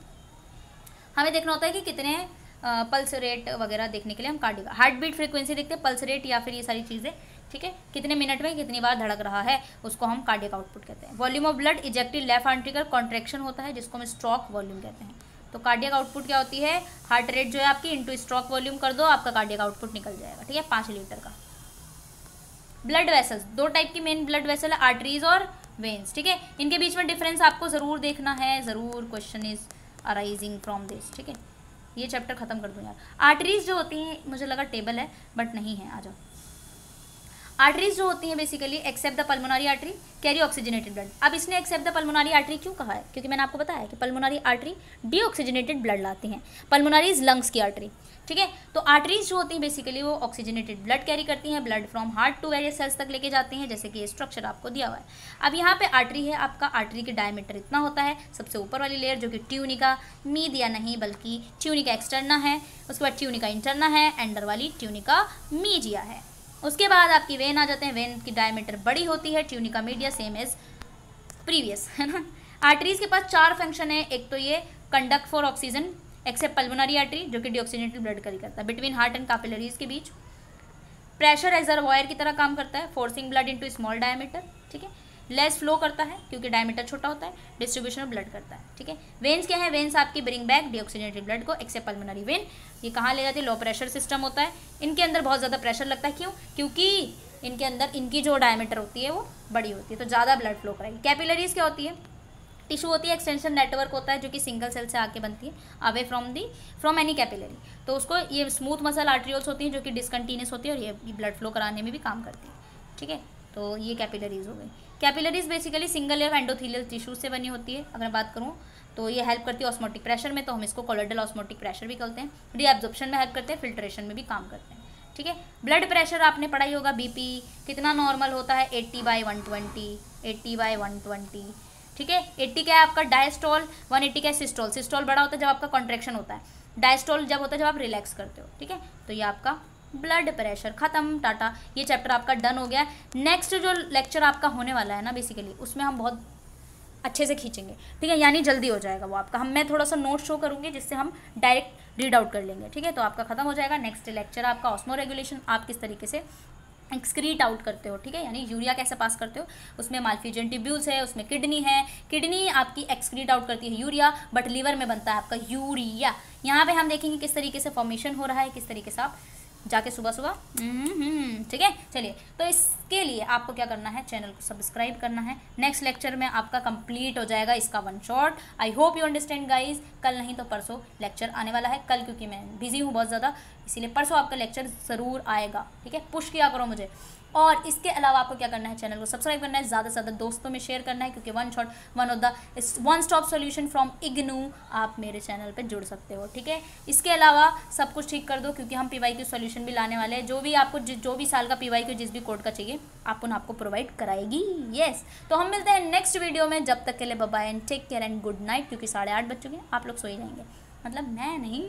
हमें देखना होता है कि कितने पल्स रेट वगैरह देखने के लिए हम कार्डियक हार्ट बीट फ्रीक्वेंसी देखते हैं, पल्स रेट या फिर ये सारी चीज़ें, ठीक है। कितने मिनट में कितनी बार धड़क रहा है उसको हम कार्डियक आउटपुट कहते हैं। Volume of blood ejected left ventricle contraction होता है जिसको हम स्ट्रोक वॉल्यूम कहते हैं। तो कार्डियक आउटपुट क्या होती है, हार्ट रेट जो है आपकी इंटू स्ट्रोक वॉल्यूम कर दो, आपका कार्डियक आउटपुट निकल जाएगा, ठीक है, 5 लीटर का। ब्लड वेसल्स, 2 टाइप की मेन ब्लड वेसल है, आर्टरीज और वेन्स, ठीक है। इनके बीच में डिफरेंस आपको ज़रूर देखना है, ज़रूर, question is arising from this, ठीक है। ये चैप्टर खत्म कर दूँ यार। आर्टरीज जो होती हैं, मुझे लगा टेबल है बट नहीं है, आ जाओ। आर्टरीज जो होती हैं basically except the pulmonary artery carry oxygenated blood. अब इसने एक्सेप्ट द पल्मोनरी आर्टरी क्यों कहा है? क्योंकि मैंने आपको बताया कि पल्मोनरी आर्टरी डीऑक्सीजनेटेड ब्लड लाती हैं। पल्मोनरी इज लंग्स की आर्टरी, ठीक है। तो आर्टरीज जो होती हैं बेसिकली वो ऑक्सीजनेटेड ब्लड कैरी करती हैं, blood from heart to various cells तक लेके जाती हैं, जैसे कि ये स्ट्रक्चर आपको दिया हुआ है। अब यहाँ पे आर्टरी है आपका, आर्टरी के डायमीटर इतना होता है, सबसे ऊपर वाली लेयर जो कि ट्यूनिका मीडिया नहीं बल्कि ट्यूनिका एक्सटर्ना है, उसके बाद ट्यूनिका इंटरना है, एंडर वाली ट्यूनिका मीडिया है। उसके बाद आपकी वेन आ जाते हैं, वेन की डायमीटर बड़ी होती है, tunica media same as previous, है ना। आर्टरीज के पास 4 फंक्शन है। एक तो ये conduct for oxygen accept pulmonary artery जो कि डीऑक्सीजनेटेड ब्लड कैरी करता है बिटवीन हार्ट एंड कैपिलरीज के बीच। प्रेशर रिजर्वॉयर की तरह काम करता है, forcing blood into small diameter, ठीक है। लेस फ्लो करता है क्योंकि डायमीटर छोटा होता है, डिस्ट्रीब्यूशन ऑफ ब्लड करता है, ठीक है। वेन्स क्या है? वेन्स आपकी ब्रिंग बैक डीऑक्सीजनेटेड ब्लड को एक्सेप्ट पल्मोनरी वेन। ये कहाँ ले जाती है? लो प्रेशर सिस्टम होता है, इनके अंदर बहुत ज़्यादा प्रेशर लगता है। क्यों? क्योंकि इनके अंदर इनकी जो डायमीटर होती है वो बड़ी होती है, तो ज़्यादा ब्लड फ्लो कराएगी। कैपिलरीज क्या होती है? टिश्यू होती है, एक्सटेंशन नेटवर्क होता है जो कि सिंगल सेल से आके बनती है अवे फ्रॉम एनी कैपिलरी। तो उसको ये स्मूथ मसल आर्ट्रियोल्स होती हैं जो कि डिसकंटिन्यूस होती है और ये ब्लड फ्लो कराने में भी काम करती है, ठीक है। तो ये कैपिलरीज हो गई। Capillaries basically single layer endothelial tissue से बनी होती है। अगर बात करूँ तो ये हेल्प करती है ऑस्मोटिक प्रेशर में, तो हम इसको कोलोइडल ऑस्मोटिक प्रेशर भी कहते हैं। रीअब्जॉर्प्शन में हेल्प करते हैं, फिल्ट्रेशन में भी काम करते हैं, ठीक है। ब्लड प्रेशर आपने पढ़ा ही होगा, बीपी कितना नॉर्मल होता है? 80/120, 80/120, ठीक है। 80 क्या है आपका डायस्टोल, 180 क्या है सिस्टोल। सिस्टोल बड़ा होता है जब आपका कॉन्ट्रैक्शन होता है, डायस्टोल जब होता है जब आप रिलैक्स करते हो, ठीक है। तो ये आपका ब्लड प्रेशर खत्म, टाटा। ये चैप्टर आपका डन हो गया। नेक्स्ट जो लेक्चर आपका होने वाला है ना बेसिकली उसमें हम बहुत अच्छे से खींचेंगे, ठीक है, यानी जल्दी हो जाएगा वो आपका। मैं थोड़ा सा नोट शो करूँगी जिससे हम डायरेक्ट रीड आउट कर लेंगे, ठीक है। तो आपका खत्म हो जाएगा। नेक्स्ट लेक्चर आपका ऑस्मो रेगुलेशन, आप किस तरीके से एक्सक्रीट आउट करते हो, ठीक है, यानी यूरिया कैसे पास करते हो। उसमें माल्फिजियन ट्यूब्यूल्स है, उसमें किडनी है, किडनी आपकी एक्सक्रीट आउट करती है यूरिया, बट लीवर में बनता है आपका यूरिया। यहाँ पे हम देखेंगे किस तरीके से फॉर्मेशन हो रहा है, किस तरीके से आप जाके सुबह सुबह, ठीक है। चलिए, तो इसके लिए आपको क्या करना है, चैनल को सब्सक्राइब करना है। नेक्स्ट लेक्चर में आपका कंप्लीट हो जाएगा इसका 1 shot. I hope you understand guys. कल नहीं तो परसों लेक्चर आने वाला है। कल क्योंकि मैं बिजी हूँ बहुत ज़्यादा, इसीलिए परसों आपका लेक्चर ज़रूर आएगा, ठीक है। पुश किया करो मुझे। और इसके अलावा आपको क्या करना है, चैनल को सब्सक्राइब करना है, ज़्यादा से ज़्यादा दोस्तों में शेयर करना है, क्योंकि 1 shot one of the one stop solution from IGNOU आप मेरे चैनल पे जुड़ सकते हो, ठीक है। इसके अलावा सब कुछ ठीक कर दो क्योंकि हम PYQ सॉल्यूशन भी लाने वाले हैं। जो भी आपको जो भी साल का PYQ जिस भी कोड का चाहिए आपको प्रोवाइड कराएगी। यस, तो हम मिलते हैं नेक्स्ट वीडियो में। जब तक के लिए bye bye and take care and good night, क्योंकि 8:30 बज चुके हैं, आप लोग सो ही जाएंगे, मतलब मैं नहीं,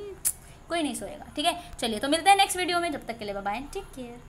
कोई नहीं सोएगा, ठीक है। चलिए, तो मिलते हैं नेक्स्ट वीडियो में। जब तक के लिए bye bye and take care.